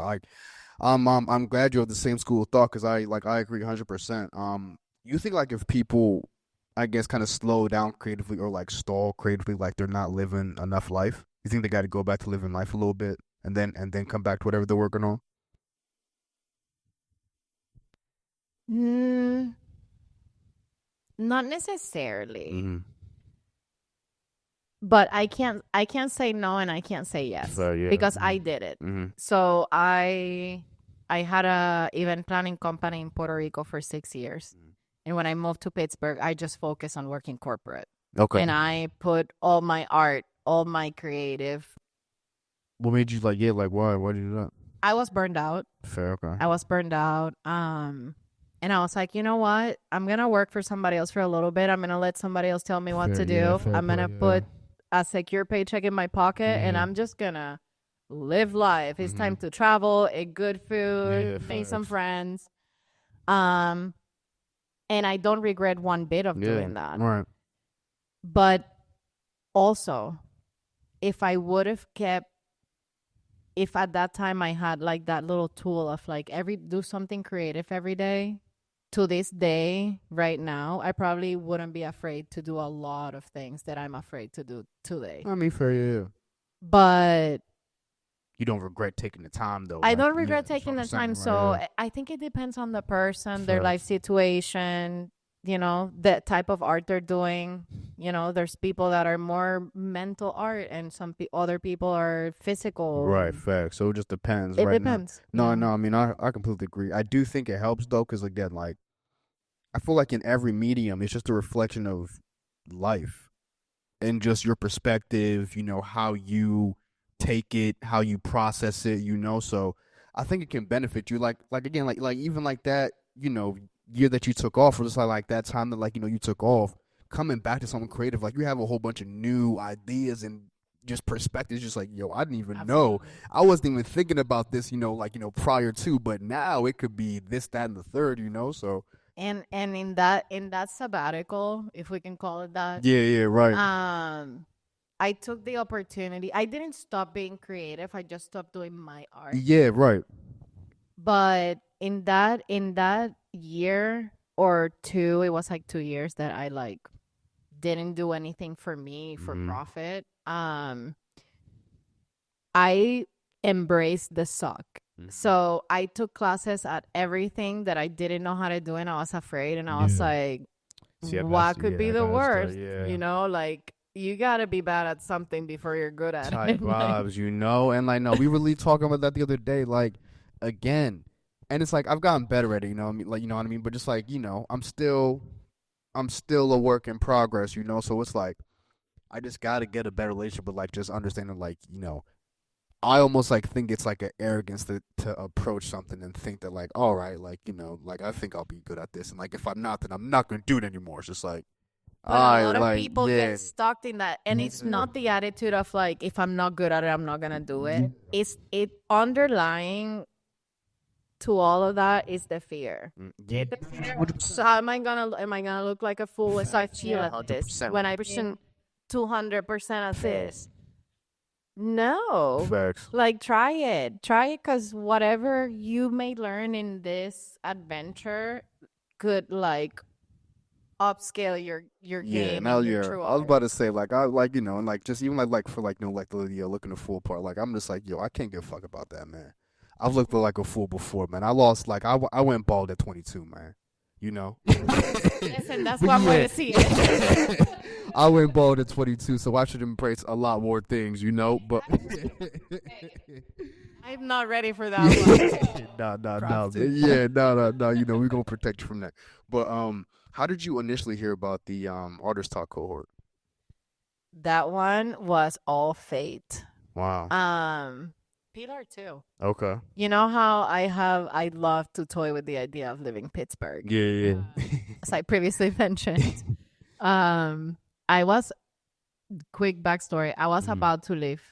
I'm glad you have the same school of thought, because I agree 100%. You think like if people, I guess, kind of slow down creatively or like stall creatively, like they're not living enough life, you think they got to go back to living life a little bit and then come back to whatever they're working on? Not necessarily, Mm-hmm. but I can't say no and I can't say yes, So, yeah. because I did it. Mm-hmm. So I had a event planning company in Puerto Rico for 6 years. And when I moved to Pittsburgh, I just focused on working corporate. Okay. and I put all my art, all my creative. What made you like? Yeah, like why? Why did you do that? I was burned out. Fair, okay. I was burned out. And I was like, you know what? I'm gonna work for somebody else for a little bit. I'm gonna let somebody else tell me what Fair, to do. yeah, fair I'm gonna play, yeah. put a secure paycheck in my pocket, and Yeah. I'm just gonna live life. It's time Mhm. to travel, eat good food, Yeah, meet some facts. friends. And I don't regret one bit of Yeah, doing that. right. But also, if I would have kept, if at that time I had like that little tool of like do something creative every day, to this day, right now, I probably wouldn't be afraid to do a lot of things that I'm afraid to do today. I mean, fair, yeah. But You don't regret taking the time though. I like, don't yeah, regret that's what taking I'm the saying, time. right? So yeah. I think it depends on the person, their life Facts. situation, the type of art they're doing. There's people that are more mental art, and some other people are physical. Right, facts. So it just depends, It right? depends. No, Yeah. no. I mean, I completely agree. I do think it helps though, because again, like I feel like in every medium, it's just a reflection of life and just your perspective. How you take it, how you process it. So I think it can benefit you. Like again, like even like that. Year that you took off, or just like that time that you took off, coming back to something creative, like you have a whole bunch of new ideas and just perspectives. Just like I didn't even know. Absolutely. I wasn't even thinking about this. Prior to, but now it could be this, that, and the third. So And in that sabbatical, if we can call it that, yeah, right. I took the opportunity. I didn't stop being creative. I just stopped doing my art. Yeah, right. But in that year or two, it was like 2 years that I like didn't do anything for me for Mhm. profit. I embraced the suck. So I took classes at everything that I didn't know how to do, and I was afraid, and I was Yeah. like, See, what could be I the gotta start, worst? yeah. Like you gotta be bad at something before you're good at Type it. Like, vibes, and like no, we were really talking about that the other day, like again, and it's like I've gotten better at it, I mean, like you know what I mean, but just like I'm still a work in progress, so it's like I just gotta get a better relationship with like just understanding like I almost like think it's like an arrogance to approach something and think that like all right, like like I think I'll be good at this, and like if I'm not, then I'm not gonna do it anymore. It's just like but a lot of like people yeah. get stuck in that, and it's not the attitude of like, if I'm not good at it, I'm not gonna do it. It's it underlying to all of that is the fear. Yeah, So how am I gonna look like a fool if I feel at this 100%. when I percent 200% at this? No. facts. Like try it, because whatever you may learn in this adventure could like upscale your Yeah, game now and your yeah. true I was art. about to say like I like and like just even like for like like the looking a fool part. Like I'm just like I can't give a fuck about that, man. I've looked like a fool before, man. I lost like I went bald at 22, man. Listen, that's But one way yeah. to see it. I went bald at 22, so I should embrace a lot more things, But I'm not ready for that one. no. Props to- Yeah, no. We're gonna protect you from that. But how did you initially hear about the artist talk cohort? That one was all fate. Wow. Pilar too. Okay. You know how I love to toy with the idea of living Pittsburgh. Yeah. As I previously mentioned. I was, quick backstory, I was Mhm. about to leave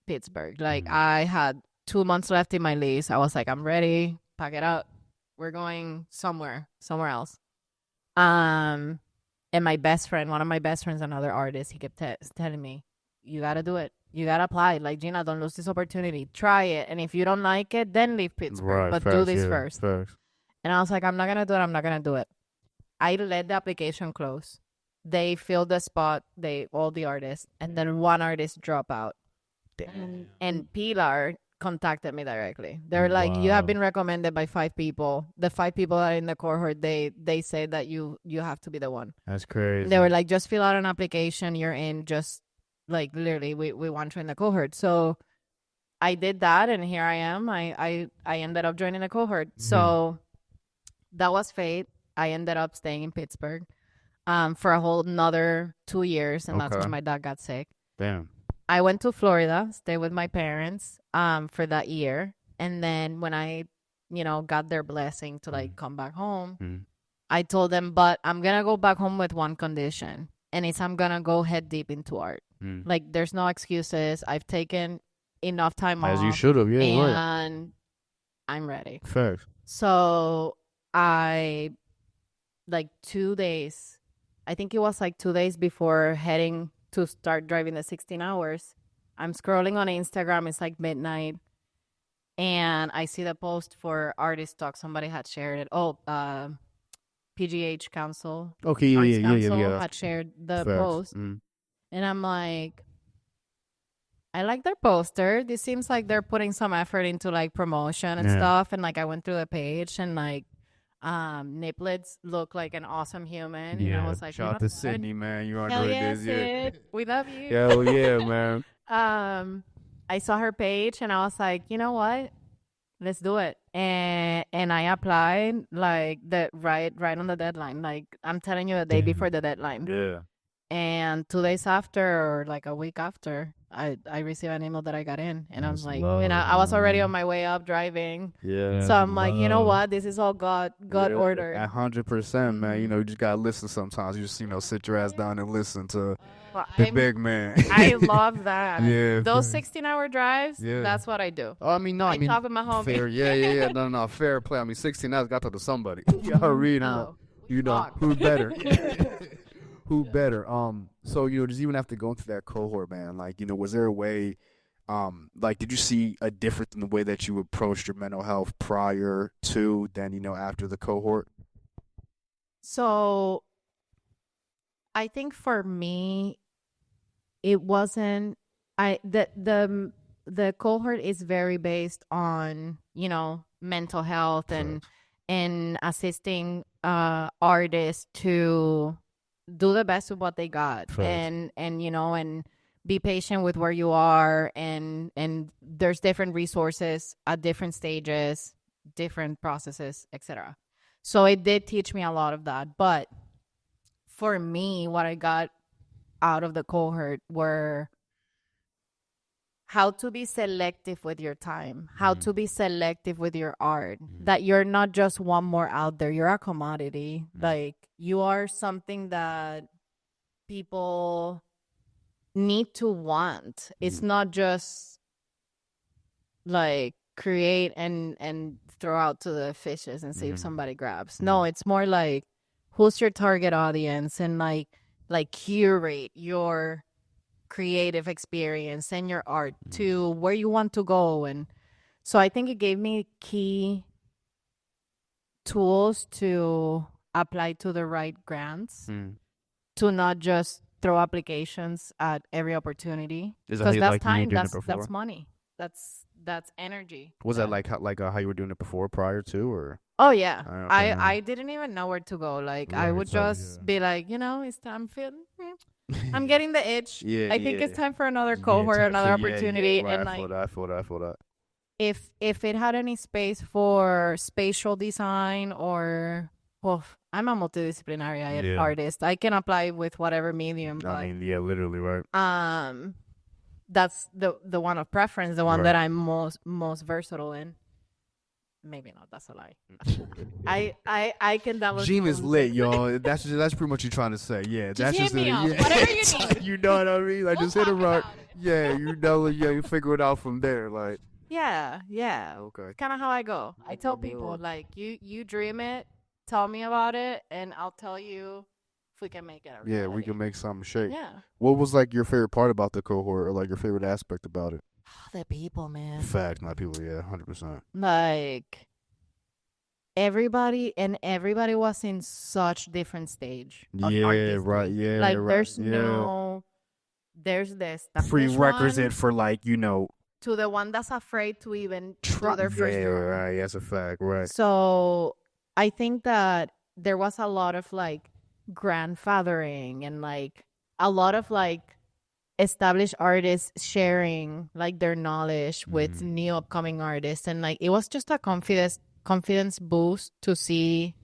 Pittsburgh. Like Mhm. I had 2 months left in my lease. I was like, I'm ready, pack it up. We're going somewhere else. And my best friend, one of my best friends, another artist, he kept telling me, you gotta do it. You gotta apply. Like, Gina, don't lose this opportunity. Try it. And if you don't like it, then leave Pittsburgh. But do this first. Facts. And I was like, I'm not gonna do it. I let the application close. They filled the spot, all the artists, and then one artist drop out. And Pilar contacted me directly. They're like, you have Wow. been recommended by 5 people. The 5 people that are in the cohort, they say that you have to be the one. That's crazy. They were like, just fill out an application, you're in. Just like literally, we want you in the cohort. So I did that, and here I am. I ended up joining the cohort. So that was fate. I ended up staying in Pittsburgh. for a whole another 2 years, and that's Okay. when my dad got sick. Damn. I went to Florida, stayed with my parents for that year, and then when I, got their blessing to like come back home, Mhm. I told them, but I'm gonna go back home with one condition, and it's I'm gonna go head deep into art. Mm. Like, there's no excuses. I've taken enough time As off, you should have, yeah, right. and I'm ready. Facts. So I, like 2 days, I think it was like 2 days before heading to start driving the 16 hours, I'm scrolling on Instagram. It's like midnight. And I see the post for Artist Talk. Somebody had shared it. Oh, PGH Council. Okay, yeah, Arts yeah, Council yeah. had shared the Facts. post. Mm. And I'm like, I like their poster. This seems like they're putting some effort into like promotion and Yeah. stuff. And like I went through the page and like Niplets look like an awesome human. And I was like, shout out to Sydney, man. You are hell doing yeah, this, yeah. Sid. We love you. Hell yeah, man. I saw her page and I was like, you know what? Let's do it. And I applied like the right on the deadline. Like I'm telling you, the day before the deadline. Yeah. And 2 days after, or like a week after, I received an email that I got in, and I was like, and I was already on my way up driving. Yeah. So I'm like, you know what? This is all God ordered. 100%, man. You just gotta listen sometimes. You just sit your ass down and listen to Well, the big man. I love that. Yeah. Those 16-hour drives. Yeah. That's what I do. Oh, I mean, I talk with my homie. fair. Yeah. No, fair play. I mean, 16 hours got to talk to somebody. You already know. Talk. Who better? Who better? So just even after going through that cohort, man, like was there a way, like did you see a difference in the way that you approached your mental health prior to than after the cohort? So I think for me, it wasn't. The cohort is very based on mental health and assisting artists to do the best with what they got. Facts. And be patient with where you are, and there's different resources at different stages, different processes, etc. So it did teach me a lot of that. But for me, what I got out of the cohort were how to be selective with your time, how to be selective with your art, that you're not just one more out there. You're a commodity. Like, you are something that people need to want. It's not just like create and throw out to the fishes and see if somebody grabs. No, it's more like, who's your target audience, and like curate your creative experience and your art to where you want to go. And so I think it gave me key tools to apply to the right grants, to not just throw applications at every opportunity, Is that how because you- that's like you were time, doing it that's before? money, that's energy. Was that like how you were doing it before prior to, or? Oh yeah, Okay. I didn't even know where to go. Like, I would just be like, it's time. I'm getting the itch. Yeah, I think yeah. it's time for another cohort, another opportunity. Right, And I feel like, that. if it had any space for spatial design, or, well, I'm a multidisciplinary artist. I can apply with whatever medium. But, I mean, yeah, literally, right. that's the one of preference, the one that I'm most versatile in. Maybe not. That's a lie. I can double. Gina's lit, y'all. That's pretty much you trying to say. Yeah, Just that's hit just me it. up. Yeah. Whatever you need. You know what I mean? Like, We'll just hit it talk right. about it. Yeah, you figure it out from there. Like, Yeah. okay. Kind of how I go. I tell people, like, you dream it, tell me about it, and I'll tell you if we can make it a Yeah, reality. we can make something shake. Yeah. What was like your favorite part about the cohort, or like your favorite aspect about it? The people, man. Fact, my people. Yeah, 100%. Like, everybody was in such different stage of Yeah, artistry. right. Yeah, Like, right. there's yeah. no, there's this prerequisite for like to the one that's afraid to even do their first Yeah, drawing. right. That's a fact. Right. So I think that there was a lot of like grandfathering, and like a lot of like established artists sharing like their knowledge with new upcoming artists, and like it was just a confidence boost to see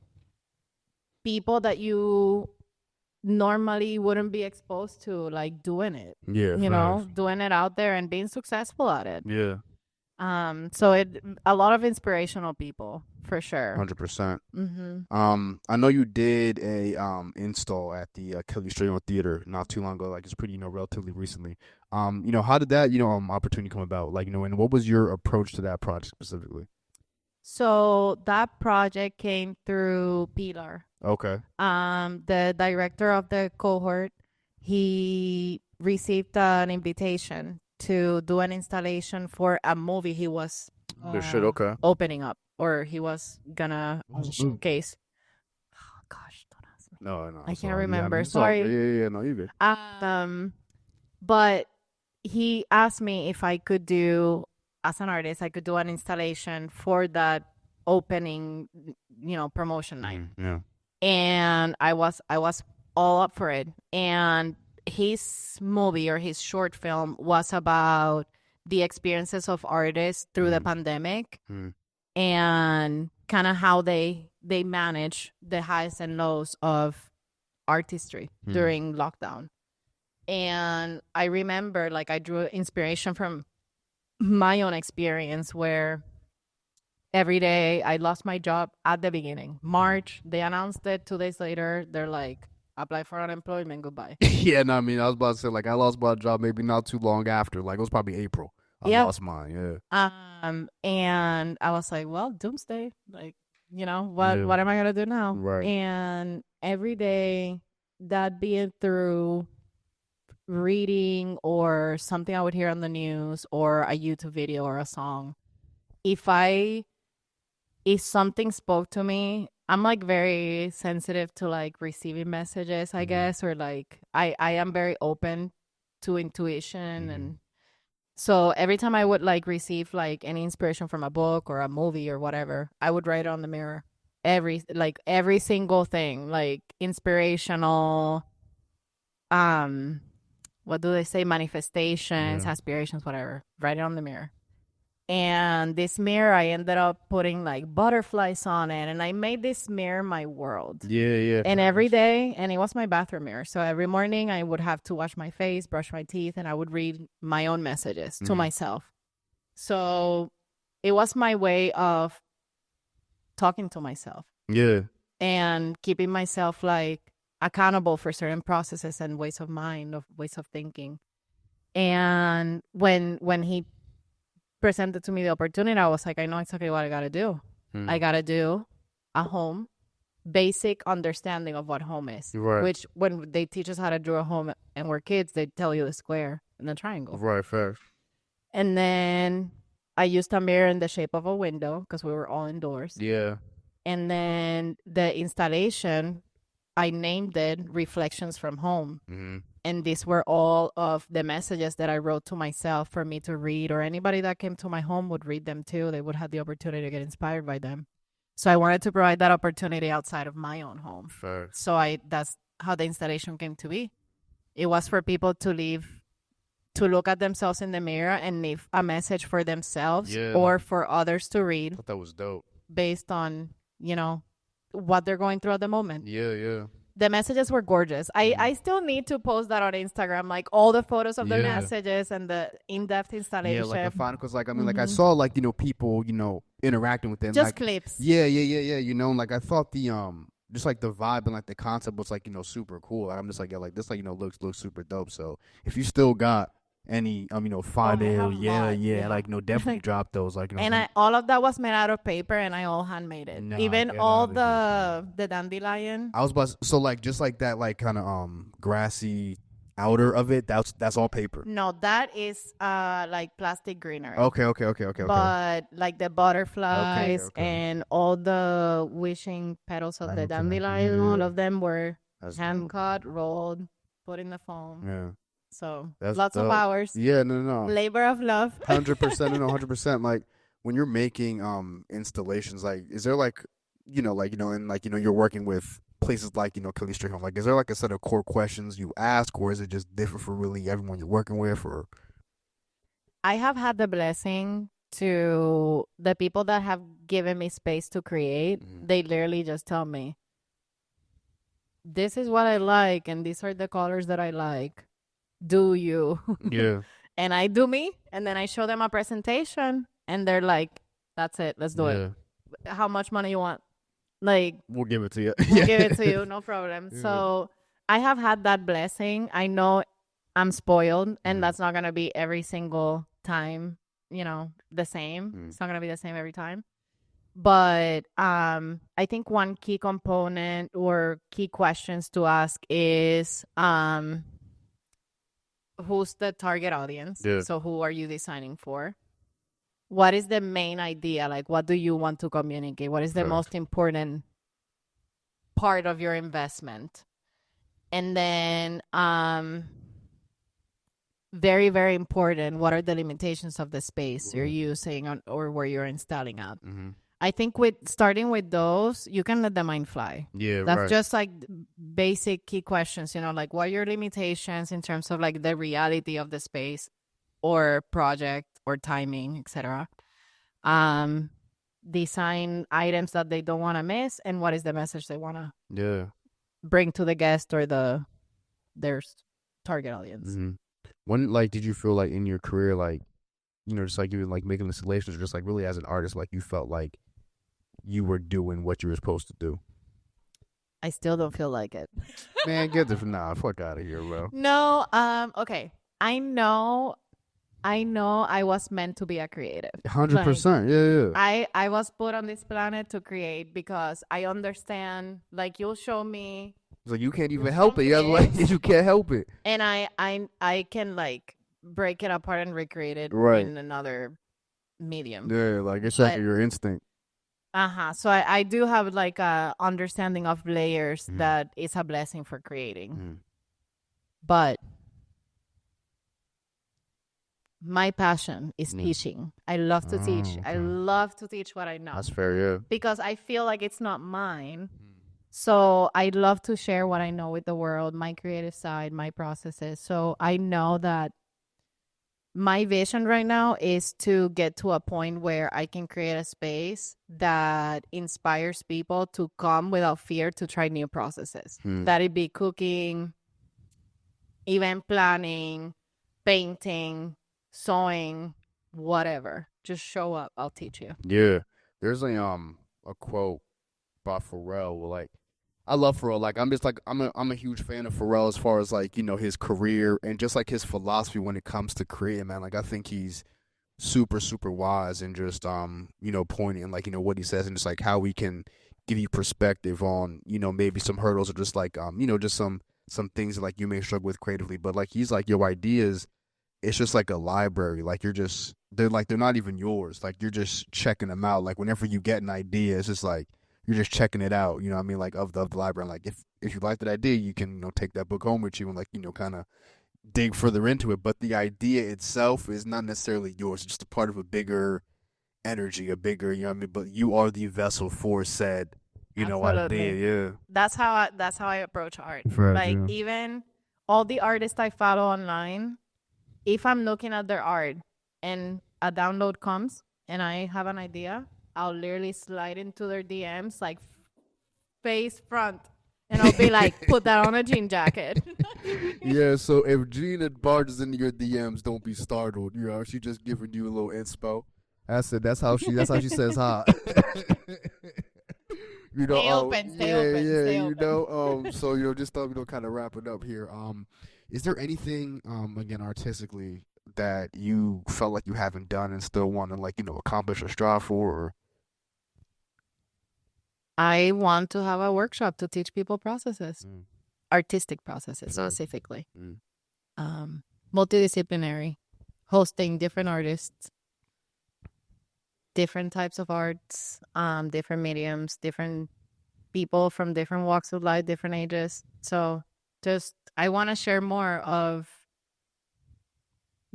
people that you normally wouldn't be exposed to, like doing it, Yeah, you know, doing it out there and being successful at it. Yeah, So a lot of inspirational people for sure. 100%. Mm-hmm. I know you did a install at the Kelly Strayer Theater not too long ago. Like it's pretty, relatively recently. How did that, opportunity come about? Like, and what was your approach to that project specifically? So that project came through Pilar. Okay. The director of the cohort, he received an invitation to do an installation for a movie he was Okay. opening up, or he was gonna showcase. Oh gosh, don't ask me. No, I it's can't all- yeah, remember. it's all- Sorry. Yeah, no, you good. But he asked me if I could do, as an artist, I could do an installation for that opening, promotion night. Yeah. And I was all up for it. And his movie, or his short film, was about the experiences of artists through the pandemic, and kind of how they manage the highs and lows of artistry during lockdown. And I remember, like, I drew inspiration from my own experience, where every day I lost my job at the beginning. March, they announced it. 2 days later, they're like, apply for unemployment, goodbye. Yeah, no, I mean, I was about to say, like, I lost my job maybe not too long after. Like, it was probably April. I lost mine, yeah. And I was like, well, doomsday. Like, what am I gonna do now? Right. And every day, that being through reading or something I would hear on the news or a YouTube video or a song, if something spoke to me, I'm like very sensitive to like receiving messages, I guess, or like I am very open to intuition. And so every time I would like receive like any inspiration from a book or a movie or whatever, I would write it on the mirror. Every single thing, like inspirational, what do they say? Manifestations, aspirations, whatever. Write it on the mirror. And this mirror, I ended up putting like butterflies on it, and I made this mirror my world. Yeah. And every day, and it was my bathroom mirror. So every morning I would have to wash my face, brush my teeth, and I would read my own messages to myself. So it was my way of talking to myself. Yeah. And keeping myself like accountable for certain processes and ways of mind, of ways of thinking. And when he presented to me the opportunity, I was like, I know exactly what I gotta do. I gotta do a home, basic understanding of what home is. Right. Which, when they teach us how to draw a home and we're kids, they tell you the square and the triangle. Right, fair. And then I used a mirror in the shape of a window because we were all indoors. Yeah. And then the installation, I named it Reflections from Home. And these were all of the messages that I wrote to myself for me to read, or anybody that came to my home would read them too. They would have the opportunity to get inspired by them. So I wanted to provide that opportunity outside of my own home. Fair. So that's how the installation came to be. It was for people to look at themselves in the mirror and leave a message for themselves or for others to read. I thought that was dope. Based on, what they're going through at the moment. Yeah. The messages were gorgeous. I still need to post that on Instagram, like all the photos of the messages and the in-depth installation. Yeah, like the final, because like, I mean, like I saw like, people, interacting with them. Just like, clips. Yeah. Like I thought the, just like the vibe and like the concept was like, super cool. I'm just like, yeah, like this, like, looks super dope. So if you still got any, final, like, definitely drop those, like, And all of that was made out of paper, and I all handmade it. Even all the dandelion. I was about to, so like just like that, like kind of grassy outer of it. That's all paper. No, that is like plastic greenery. Okay. But like the butterflies and all the wishing petals of the dandelion, all of them were hand cut, rolled, put in the foam. Yeah. So That's lots dope. of hours. Yeah, no. Labor of love. 100%, 100%. Like when you're making installations, like is there like, and like, you're working with places like, Kelly Street Home, like is there like a set of core questions you ask, or is it just different for really everyone you're working with? Or I have had the blessing to the people that have given me space to create. They literally just tell me, this is what I like, and these are the colors that I like. Do you? Yeah. And I do me, and then I show them a presentation, and they're like, "That's it. Let's do it. How much money you want? Like, We'll give it to you. we'll give it to you, no problem." Yeah. So I have had that blessing. I know I'm spoiled, and that's not gonna be every single time, the same. It's not gonna be the same every time. But I think one key component or key questions to ask is who's the target audience? Yeah. So who are you designing for? What is the main idea? Like, what do you want to communicate? What is the most important part of your investment? And then very, very important, what are the limitations of the space you're using or where you're installing at? I think starting with those, you can let the mind fly. Yeah, That's right. just like basic key questions, like what are your limitations in terms of like the reality of the space or project or timing, etc. Design items that they don't want to miss, and what is the message they want to bring to the guest or their target audience. When did you feel like in your career, like, just like you like making installations, or just like really as an artist, like you felt like you were doing what you were supposed to do? I still don't feel like it. Man, get the fuck out of here, bro. No, okay. I know I was meant to be a creative. 100%. Yeah. I was put on this planet to create because I understand, like, you'll show me. It's like you can't even help it. You can't help it. And I can like break it apart and recreate it in another medium. Yeah, like it's like your instinct. So I do have like a understanding of layers that is a blessing for creating. But my passion is teaching. I love to teach. Okay. I love to teach what I know. That's fair, yeah. Because I feel like it's not mine. So I love to share what I know with the world, my creative side, my processes. So I know that my vision right now is to get to a point where I can create a space that inspires people to come without fear to try new processes. That it be cooking, event planning, painting, sewing, whatever. Just show up. I'll teach you. Yeah. There's a quote by Pharrell where, like, I love Pharrell. Like, I'm a huge fan of Pharrell as far as like, his career and just like his philosophy when it comes to creating, man. Like, I think he's super, super wise and just pointing like, what he says and just like how we can give you perspective on, maybe some hurdles or just like just some things that, like, you may struggle with creatively. But like he's like, your ideas, it's just like a library. Like they're not even yours. Like, you're just checking them out. Like, whenever you get an idea, it's just like you're just checking it out, you know what I mean? Like, of the library. Like, if you like that idea, you can, take that book home with you and, like, kind of dig further into it. But the idea itself is not necessarily yours. It's just a part of a bigger energy, a bigger, you know what I mean? But you are the vessel for said, idea. Yeah. That's how I approach art. Right, like, yeah. even all the artists I follow online, if I'm looking at their art and a download comes and I have an idea, I'll literally slide into their DMs like face front, and I'll be like, put that on a jean jacket. Yeah, so if Gina barges into your DMs, don't be startled. She's just giving you a little inspo. That's it. That's how she says hi. Stay open. Stay open. So just kind of wrap it up here. Is there anything again artistically that you felt like you haven't done and still want to, like, accomplish or strive for? Or? I want to have a workshop to teach people processes, artistic processes specifically, multidisciplinary, hosting different artists, different types of arts, different mediums, different people from different walks of life, different ages. So I want to share more of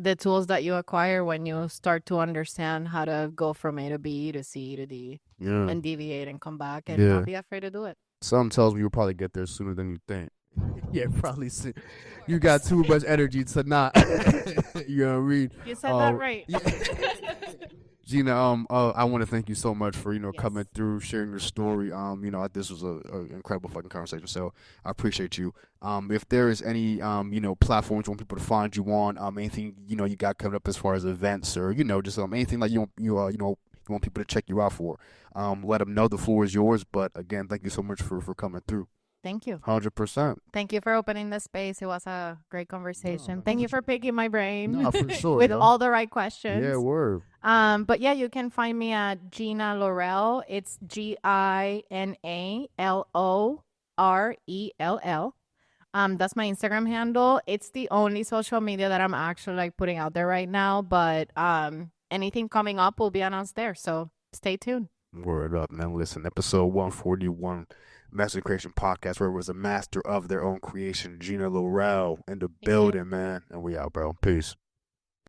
the tools that you acquire when you start to understand how to go from A to B to C to D and deviate and come back and not be afraid to do it. Something tells me you'll probably get there sooner than you think. Yeah, probably soon. You got too much energy to not. You know what I mean? You said that right. Gina, I want to thank you so much for Yes. coming through, sharing your story. This was a incredible fucking conversation. So I appreciate you. If there is any platforms you want people to find you on, anything you got coming up as far as events or just anything like you want people to check you out for, let them know the floor is yours. But again, thank you so much for coming through. Thank you. 100%. Thank you for opening the space. It was a great conversation. No, Thank you for for picking my brain No, for sure. with yo. all the right questions. Yeah, word. But yeah, you can find me at Gina Lorell. It's GinaLorell. That's my Instagram handle. It's the only social media that I'm actually like putting out there right now. But anything coming up will be announced there. So stay tuned. Word up, man. Listen, episode 141, Master Creation Podcast, where it was a master of their own creation, Gina Lorell, in the building, man. And we out, bro. Peace.